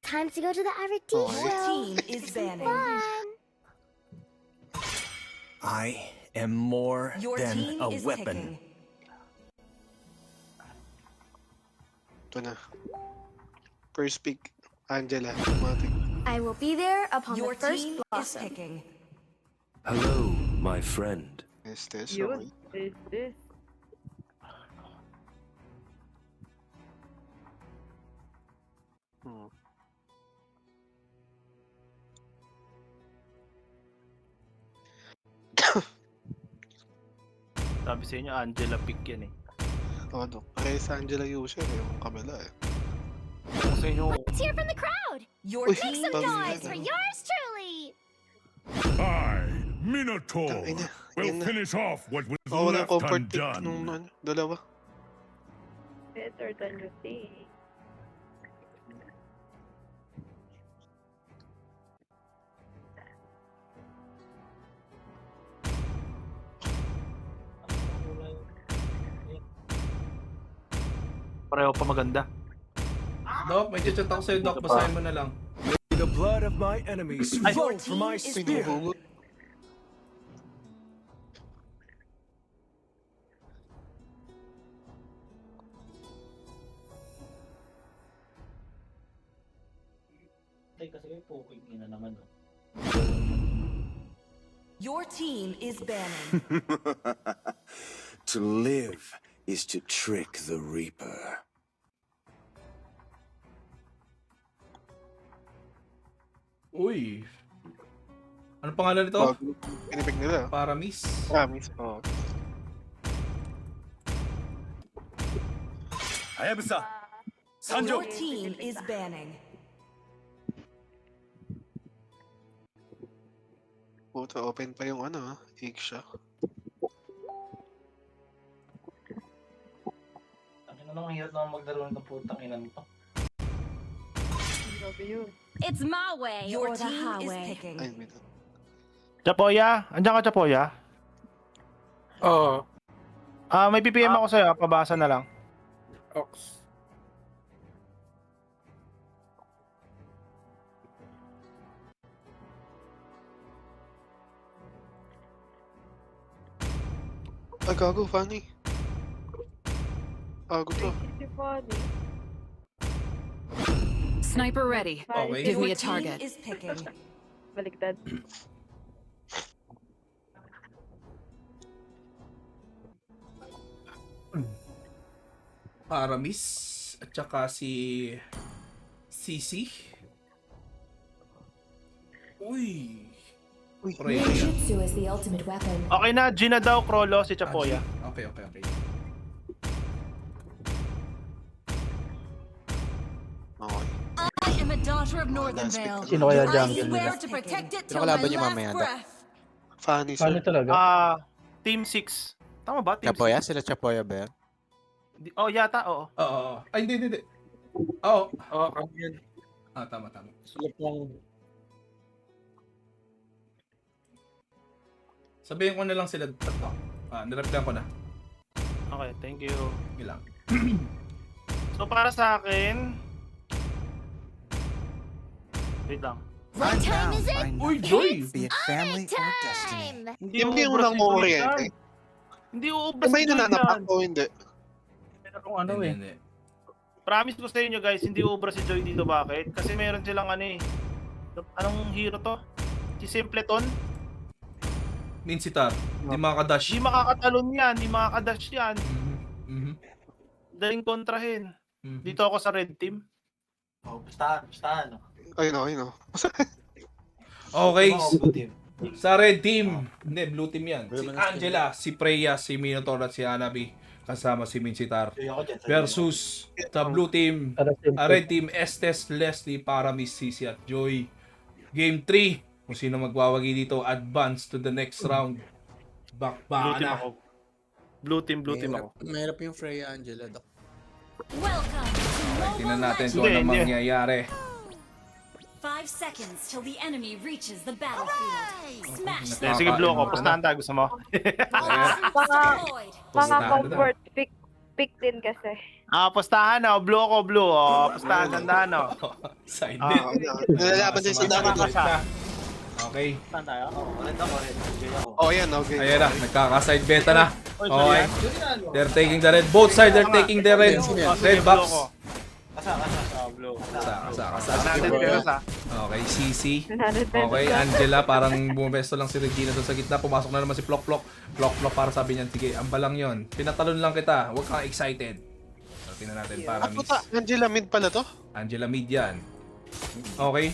S11: Time to go to the Arity
S2: Oh,
S11: Team is banning. Fun.
S12: I am more than a weapon.
S2: Ito na. First pick, Angela. Automatic.
S11: I will be there upon
S3: Your
S11: the first
S3: team is
S11: blossom.
S3: picking.
S12: Hello, my friend.
S2: Estes,
S1: Yun.
S2: okay.
S1: Is this?
S2: Hmm.
S10: Sabi sa inyo, Angela pick yan eh.
S2: Oh, no. Pare sa Angela user, yung kabila eh.
S10: Kung sa inyo,
S11: Let's hear from the crowd.
S3: Your
S2: Uy,
S11: Make
S3: team
S11: some
S2: bago
S11: noise
S2: yan,
S11: for
S2: ano?
S11: yours truly.
S12: I, Minotaur,
S2: Tangina,
S12: will
S2: yun na.
S12: finish off what was
S2: Oh, walang
S12: left
S2: comfort pick nung
S12: undone.
S2: dalawa.
S1: Better than you think.
S10: pareho pa maganda.
S5: Doc, may chat ako sa'yo, Doc. Basahin mo na lang.
S7: The blood of my enemies flow from my
S2: Ay,
S7: spear.
S2: nahuhugot.
S3: Your team is banning.
S12: To live is to trick the Reaper.
S5: Uy. Ano pangalan nito?
S2: Bago pinipig nila.
S5: Paramis.
S2: Promise. Oh.
S12: Hayabusa,
S3: Your team is banning.
S2: Puto, open pa yung ano, egg siya.
S10: Ang hirap naman maglaro ng putang inan to.
S1: Grabe yun.
S11: It's my way
S3: Your
S11: or the
S3: team is
S11: highway.
S3: picking.
S2: Ay, may
S10: Chapoya? Andiyan ka, Chapoya?
S6: Oo.
S10: May PPM ako sa'yo, pabasa na lang.
S6: Ox.
S2: Ay, gago, funny. Gago to.
S1: Si Funny.
S4: Sniper ready.
S5: Okay.
S4: Give me
S3: Your
S4: a target.
S3: team is picking.
S1: Baliktad.
S5: Paramis. At saka si... Sisi. Uy.
S2: Uy,
S5: Freya.
S11: is the ultimate weapon.
S10: Okay na, Gina daw, Krolo, si Chapoya.
S5: Okay, okay, okay.
S2: Okay.
S11: I am a daughter of Northern
S2: Last pick.
S11: Vale.
S10: Sino kaya
S11: I
S10: jungle
S11: swear
S10: nila?
S11: to protect it
S6: Sino
S11: till my
S6: kalaban niyo
S11: last
S6: mamaya, Doc?
S11: breath.
S2: Funny,
S10: Paano
S2: sir.
S10: talaga? Team 6. Tama ba? Team
S6: Chapoya? Sila Chapoya ba yan?
S10: 6? Oh, yata, oo.
S5: Oo. Ay, hindi. Oo.
S10: Oo, kami yun.
S5: Tama.
S10: Sila pong...
S5: Sabihin ko na lang sila tatlo. Nireply ko na.
S10: Okay, thank you.
S5: Yun lang.
S10: So, para sa akin... Wait lang.
S11: What time is it?
S5: Uy, Joy!
S6: Be it family or destiny.
S11: Time!
S10: Hindi
S2: Yung yung
S10: uubra
S2: unang
S10: si Joy
S2: kuryente.
S10: dyan. Hindi uubra
S2: May
S10: si Joy
S2: nananapak
S10: dyan.
S2: o hindi?
S10: Merong ano eh.
S5: Hindi.
S10: Promise ko sa inyo guys, hindi ubra si Joy dito. Bakit? Kasi meron silang ano eh. Anong hero to? Si Simpleton?
S5: Minsitar. Di makakadash.
S10: Di makakatalon yan, di makakadash yan.
S5: Mhm.
S10: Daling kontrahin.
S5: Mhm.
S10: Dito ako sa red team.
S5: Oh,
S2: Ayun o.
S5: Okay. Sa red team. Hindi, blue team yan. Si Angela, si Freya, si Minotaur at si Hanabi. Kasama si Minsitar. Versus sa blue team. Red team, Estes, Leslie, Paramis, Sisi at Joy. Game 3. Kung sino magwawagi dito, advance to the next round.
S10: Blue
S5: Bakbaan
S10: team
S5: na.
S10: ako. Blue team ako.
S6: Mahirap yung Freya Angela, Doc.
S11: Welcome to
S5: Okay, tingnan
S11: Mobile
S5: natin kung
S10: Hindi,
S5: ano
S10: hindi.
S5: mangyayari.
S11: 5 seconds till the enemy reaches the battlefield. Smash them.
S10: Sige, blue ko. Pustahan tayo. Gusto mo?
S11: Deployed.
S1: Mga comfort pick din kasi.
S10: Pustahan na. Blue ko, blue. Pustahan. Tandaan, no?
S5: Side
S2: Ah,
S5: bit.
S2: nilalaban din sa dami doon.
S5: Okay.
S10: Saan tayo?
S2: Oh, yan, okay.
S5: Ayan na, nagkaka-side beta na. Okay. They're taking the red. Both sides are taking the red. Red box. Kasa. Okay, CC. Okay, Angela, parang bumesto lang si Regina doon sa gitna. Pumasok na naman si Plok Plok. Plok Plok para sabi niyan, sige, amba lang yun. Pinatalon lang kita, huwag kang excited. So, tingnan natin para miss.
S2: Angela mid pala to?
S5: Angela mid yan. Okay.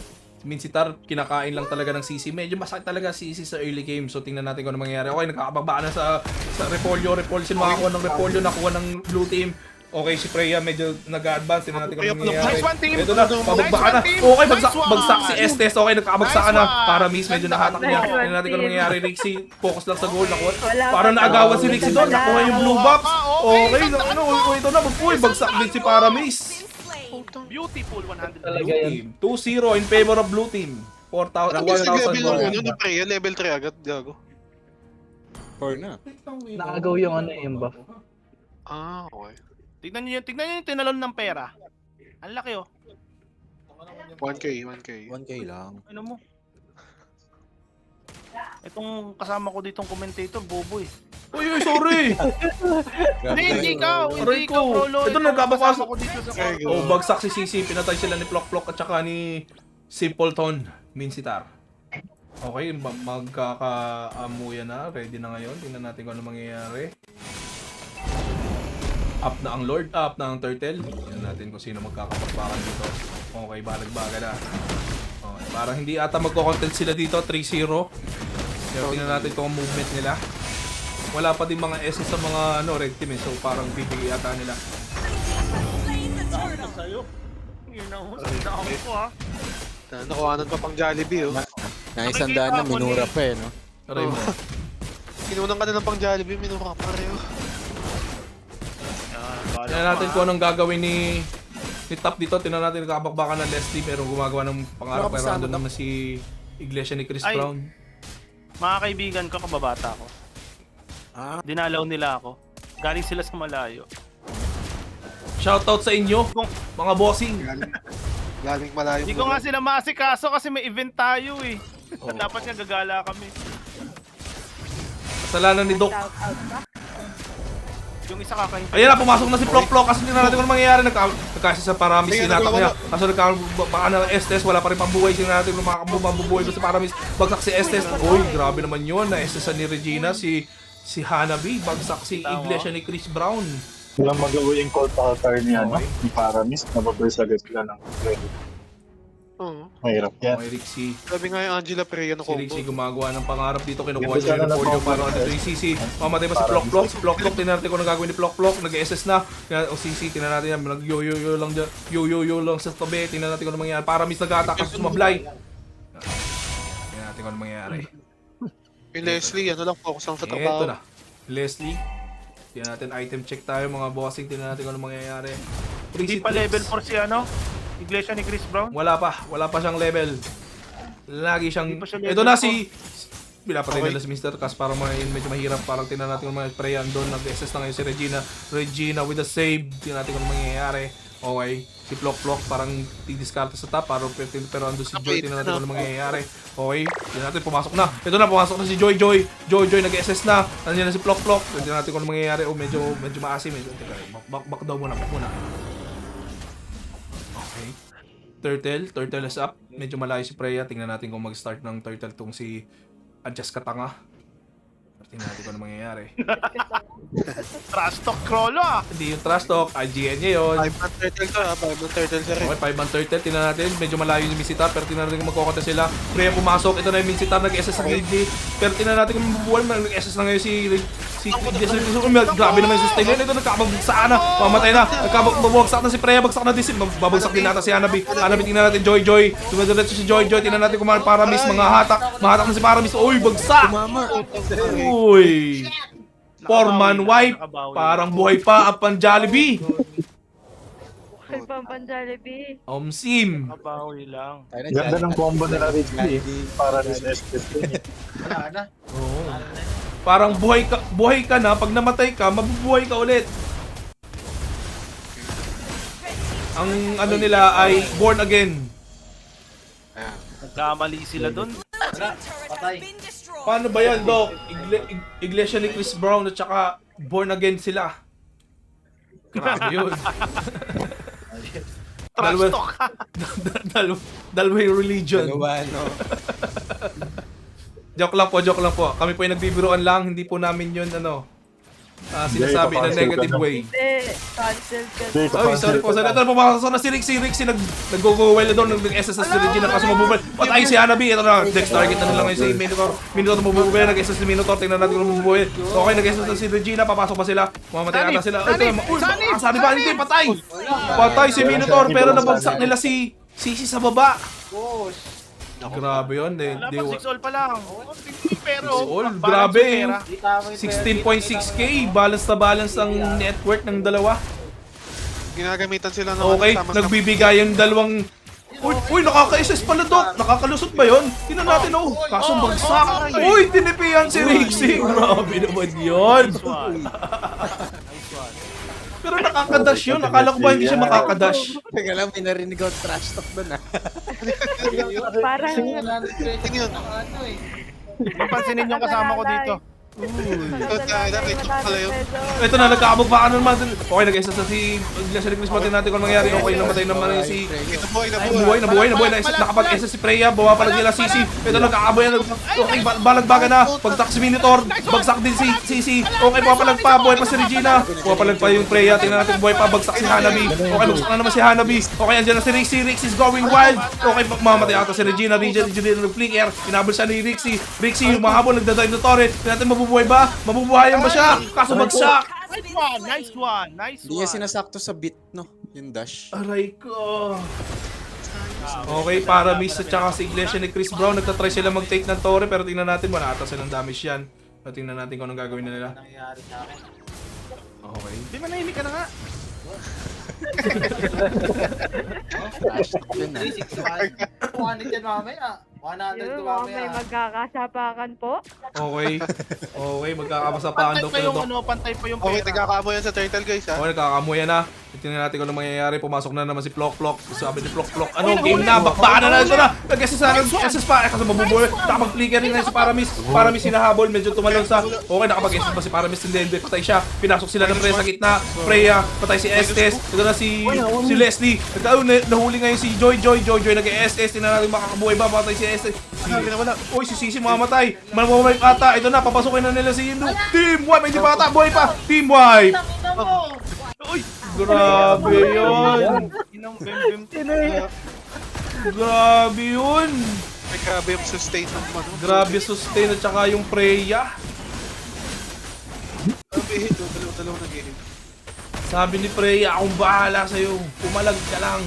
S5: Minsitar, kinakain lang talaga ng CC. Medyo masakit talaga CC sa early game. So tingnan natin kung ano mangyayari. Okay, nakakapagbaan na sa Repolyo. Repulsion makakuha ng Repolyo. Nakuha ng blue team. Okay, si Freya medyo nag-advance. Tingnan natin kung ano mangyayari.
S10: Nice one, team!
S5: Ito na, pabagbaka na. Okay, bagsak si Estes. Okay, nagkakabagsakan na. Para miss, medyo nahatak niya. Tingnan natin kung ano mangyayari. Rixie, focus lang sa goal. Nakuha. Parang naagawan si Rixie doon. Nakuha yung blue box. Okay, ito na. Bagsak din si Paramis.
S10: Beautiful 100.
S5: Blue team. 2-0 in favor of blue team. 4,000
S2: Level
S5: 1,000
S2: 1 na pre, level 3 agad, gago.
S6: 4 na.
S9: Nakagaw yung ano yung buff.
S2: Ah, okay.
S10: Tignan niyo yung tinalon ng pera. Ang laki, oh.
S2: 1K.
S6: 1K lang.
S10: Ano mo? Itong kasama ko ditong commentator, bobo eh.
S5: Uy, sorry!
S10: Hindi ikaw,
S5: Aray ko!
S10: Rolo.
S5: Ito nagkabapasok
S10: ko dito sa
S5: Oh, bagsak si CC. Pinatay sila ni Plok Plok at saka ni Simpleton Minsitar. Okay, magkakaamuyan na. Ready na ngayon. Tingnan natin kung ano mangyayari. Up na ang Lord. Up na ang Turtle. Tingnan natin kung sino magkakapagbakan dito. Okay, balag-baga na. Okay, parang hindi ata magko-content sila dito. 3-0. Pero tingnan natin kung movement nila. Wala pa din mga SS sa mga red team eh. So parang bibigay ata nila.
S2: Nakuhanan pa pang Jollibee, oh.
S6: Naisandaan na, minura pa eh, no?
S5: Aray mo.
S2: Kinunan ka na ng pang Jollibee, minura ka pareho.
S5: Tingnan natin kung anong gagawin ni Top dito. Tingnan natin nakabakbakan ng Leslie pero gumagawa ng pangarap. Pero andun naman si Iglesia ni Chris Brown.
S10: Mga kaibigan ko, kababata ko. Dinalaw nila ako. Galing sila sa malayo.
S5: Shoutout sa inyo, mga bossing.
S2: Galing malayo.
S10: Hindi ko nga sila maasikaso kasi may event tayo eh. Dapat nga gagala kami.
S5: Kasalanan ni Doc.
S10: Yung isa kakahintay.
S5: Ayan na, pumasok na si Plok Plok. Kasi tingnan natin kung ano mangyayari. Nagkasi sa Paramis. Sinatak niya. Kaso baka na Estes. Wala pa rin pambuhay. Tingnan natin kung makakabubuhay ko sa Paramis. Bagsak si Estes. Uy, grabe naman yun. Na-Estes ni Regina. Si Hanabi. Bagsak si Iglesia ni Chris Brown.
S8: Walang magawa yung call to altar niya, no? Yung Paramis, nababurst agad sila ng credit.
S2: Oo.
S8: Mahirap yan.
S5: Okay, Rixie.
S2: Sabi nga yung Angela Freya na
S5: Si
S2: combo.
S5: Rixie gumagawa ng pangarap dito. Kinukuha siya ng Repolyo para ano ito yung CC. Mamatay ba si Plok Plok? Si Plok Plok, tingnan natin kung anong gagawin ni Plok Plok. Nag-SS na. O CC, tingnan natin yan. Nag-yo-yo-yo lang dyan. Yo-yo-yo lang sa tabi. Tingnan natin kung anong mangyayari. Paramis nag-attack kasi sumablay. Tingnan natin kung anong mangyayari.
S2: Yung Leslie, ano lang, focus lang sa trabaho.
S5: Ito na. Leslie. Tingnan natin item check tayo mga bossing. Tingnan natin kung anong mangyayari.
S10: Hindi pa level 4 si ano? Iglesia ni Chris Brown?
S5: Wala pa siyang level. Lagi siyang...
S10: Hindi pa siya level
S5: Ito na si... Pinapatay nila si Mr. Cas para medyo mahirap. Parang tingnan natin kung mga Freya doon. Nag-SS na ngayon si Regina. Regina with a save. Tingnan natin kung ano mangyayari. Okay. Si Plok Plok parang di-discard sa top. Pero ando si Joy. Tingnan natin kung ano mangyayari. Okay. Tingnan natin pumasok na. Ito na pumasok na si Joy Joy. Joy Joy nag-SS na. Nandiyan na si Plok Plok. Tingnan natin kung ano mangyayari. Oh medyo maasim. Back daw muna. Okay. Turtle is up. Medyo malayo si Freya. Tingnan natin kung mag-start ng Turtle tong si Adjust Katanga. Tingnan natin kung ano mangyayari.
S10: Trash talk Crollo ah!
S5: Hindi yung trash talk. IGN niya yun.
S2: 5-man turtle to ha, 5-man turtle sa rin.
S5: Okay, 5-man turtle. Tingnan natin. Medyo malayo yung Minsitar. Pero tingnan natin kung magkukota sila. Freya pumasok. Ito na yung Minsitar. Nag-SS ng AJ. Pero tingnan natin kung mabubuhay. Nag-SS na ngayon si grabe naman yung sustain. Ito nagkakabagsaan na. Mamatay na. Nagkabagsak na si Freya. Bagsak na din si... Babagsak din nata si Hanabi. Hanabi, tingnan natin Joy Joy. Dumidiretso si Joy Joy. Tingnan natin kung Paramis. Mga hatak. Mahatak na si Paramis. Uy, bagsak! Uy! 4-man wipe. Parang buhay pa ang pan Jollibee.
S1: pang Jollibee.
S5: Omsim.
S10: Kabawi lang.
S8: Ganda ng combo nila Ridley. Para rin SS din eh.
S5: Oo. Parang buhay ka na, pag namatay ka, mabubuhay ka ulit. Ang ano nila ay born again.
S10: Nagkamali sila doon.
S5: Paano ba yan, Doc? Iglesia ni Chris Brown at saka born again sila. Grabe yun.
S10: Trash talk.
S5: Dalawa yung religion.
S6: Dalawa, no?
S5: Joke lang po. Kami po yung nagbibiruan lang, hindi po namin yun sinasabi na negative way.
S1: Hindi, cancel ka.
S5: Ay, sorry po. Ito na pumasok na si Rixie. Nag-go-well na doon. Nag-SS si Regina kaso mabubal. Patay si Hanabi. Ito na. Next target na nila ngayon si Minotaur. Minotaur mabubal. Nag-SS si Minotaur. Tingnan natin kung mabubuhay. Okay, nag-SS na si Regina. Papasok pa sila. Mamatay ata sila. Sani ba? Hindi. Patay. Patay si Minotaur. Pero nabagsak nila si Sisi sa baba. Grabe yun.
S10: Wala pa, 6 all pa lang. Pero,
S5: Grabe. 16.6k. Balance na balance ang network ng dalawa.
S2: Ginagamitan sila ng
S5: Okay, nagbibigay yung dalawang... Uy, nakaka-SS pala, Doc. Nakakalusot ba yun? Tingnan natin, Kaso bagsak. Uy, tinipihan si Rixie. Grabe naman yun. Pero nakakadash yun. Akala ko ba hindi siya makakadash?
S6: Teka lang, may narinig ako trash talk doon
S1: Parang,
S10: pansinin yung kasama ko dito.
S5: Ito na, nagkaabog pa ka naman. Okay, nag-SS na si Iglesia ni Chris Brown. Natin kung nangyari. Okay, namatay naman si... Nabuhay. Nakapag-SS si Freya. Bawa pa lang nila Sisi. Ito, nagkakaboy na. Okay, balagbaga na. Pagtak si Minotaur. Bagsak din si Sisi. Okay, papalag pa. Buhay pa si Regina. Papalag pa yung Freya. Tingnan natin, buhay pa. Bagsak si Hanabi. Okay, bagsak na naman si Hanabi. Okay, andyan na si Rixie. Rixie's going wild. Okay, mamatay ata si Regina. Regina nag-flicker. Pinabol siya ni Rixie. Rixie, humahabol. Nagdadive na torre. Tingnan natin, mabubuhay ba? Mabubuhayan ba siya? Kaso bagsak.
S10: Nice one.
S6: Hindi niya sinasakto sa beat, no? Yung dash.
S5: Aray ko. Okay, para Miss at saka si Iglesia ni Chris Brown. Nagtatry sila mag-take ng torre pero tingnan natin, wala ata silang damage yan. So, tingnan natin kung anong gagawin na nila. Okay.
S10: Di manahimik ka na nga.
S6: Trash talk yun,
S1: yun, may magkakasapakan po.
S5: Okay, magkakapasapakan
S10: Pantay
S5: Doc.
S10: pa yung pantay pa yung
S2: Okay,
S10: pera.
S2: nagkakamo yan sa turtle guys ha.
S5: Okay, nagkakamuya na. Tingnan natin kung ano mangyayari. Pumasok na naman si Plok. Sabi ni Plok, game na, bakbakan na ito na. Nag-SS sa akin, SS pa. Kasi mabubuhay. Nakapag-flicker rin na si Paramis. Paramis hinahabol, medyo tumalon sa... Okay, nakapag-SS pa si Paramis. Hindi, patay siya. Pinasok sila ng Freya sa gitna. Freya, patay si Estes. Ito na si Leslie. Nahuli ngayon si Joy. Nag-SS. Tingnan natin makakabuhay ba. Patay si Estes. Uy, si Sisi mamamatay. Mamamatay ata. Ito na, papasukin na nila si Hindu. Team wipe, hindi pa ata. Buhay pa. Team wipe. Uy, grabe yun. Grabe yun.
S2: Ay, grabe yung sustain ng ano.
S5: Grabe sustain at saka yung Freya.
S2: Grabe, dalawa nag-hit.
S5: Sabi ni Freya, akong bahala sa'yo. Pumalag ka lang.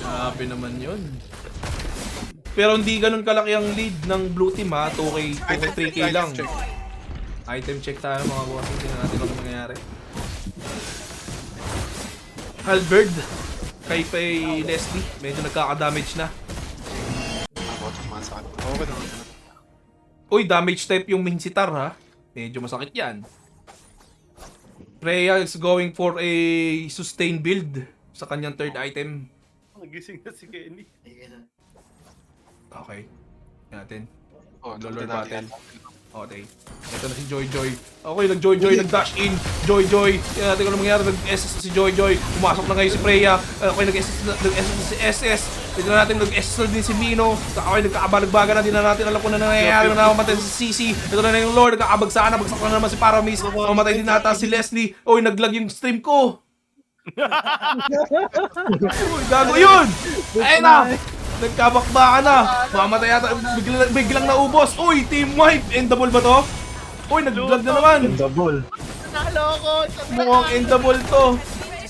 S5: Grabe naman yun. Pero hindi ganun kalaki ang lead ng blue team ha. 2K, 3K lang. Item check tayo mga boss. Tingnan natin kung nangyayari. Halberd kay Leslie. Medyo nagkaka-damage na. Uy, damage type yung Minsitar ha. Medyo masakit yan. Freya is going for a sustain build sa kanyang third item.
S10: Nagising na si Kenny.
S5: Okay. Natin.
S2: Lord
S5: battle. Okay. Ito na si Joy. Okay, nag-Joy, nag-dash in. Joy. Tingnan natin kung ano mangyari. Nag-SS si Joy. Pumasok na ngayon si Freya. Okay, nag-SS na si SS. Tingnan natin, nag-SS na din si Mino. Okay, nagkakabalagbaga na. Di na natin alam kung ano nangyayari. Namamatay si Sisi. Ito na yung Lord. Nagkakabagsakan na. Bagsak na naman si Paramis. Mamatay din nata si Leslie. Uy, naglag yung stream ko. Uy, gago yun! Ayun na! Nagkabakbakan na! Mamatay yata, biglang naubos! Uy, team wipe! Endable ba to? Uy, nag-vlog na naman!
S8: Double.
S5: Mukhang endable to!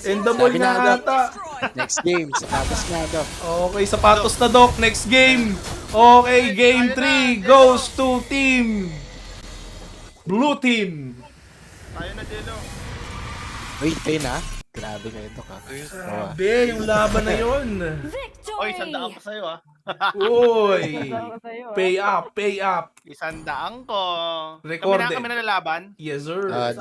S5: Endable
S6: Sabi
S5: na
S6: na,
S5: ata!
S6: Next game, sapatos na daw.
S5: Okay, sapatos na Doc. Next game! Okay, game 3 goes to team! Blue team!
S10: Tayo na, Jello.
S6: Wait, Pain ah. Grabe kayo ito ka.
S5: Grabe, yung laban na yun.
S11: Victory!
S10: Oy, sandaan pa sa'yo ah.
S5: Uy!
S1: Kasama sa'yo, ah.
S5: Pay up, pay up.
S10: Isandaan ko.
S5: Recorded.
S10: Kami na lalaban.
S5: Yes, sir.
S6: Ah,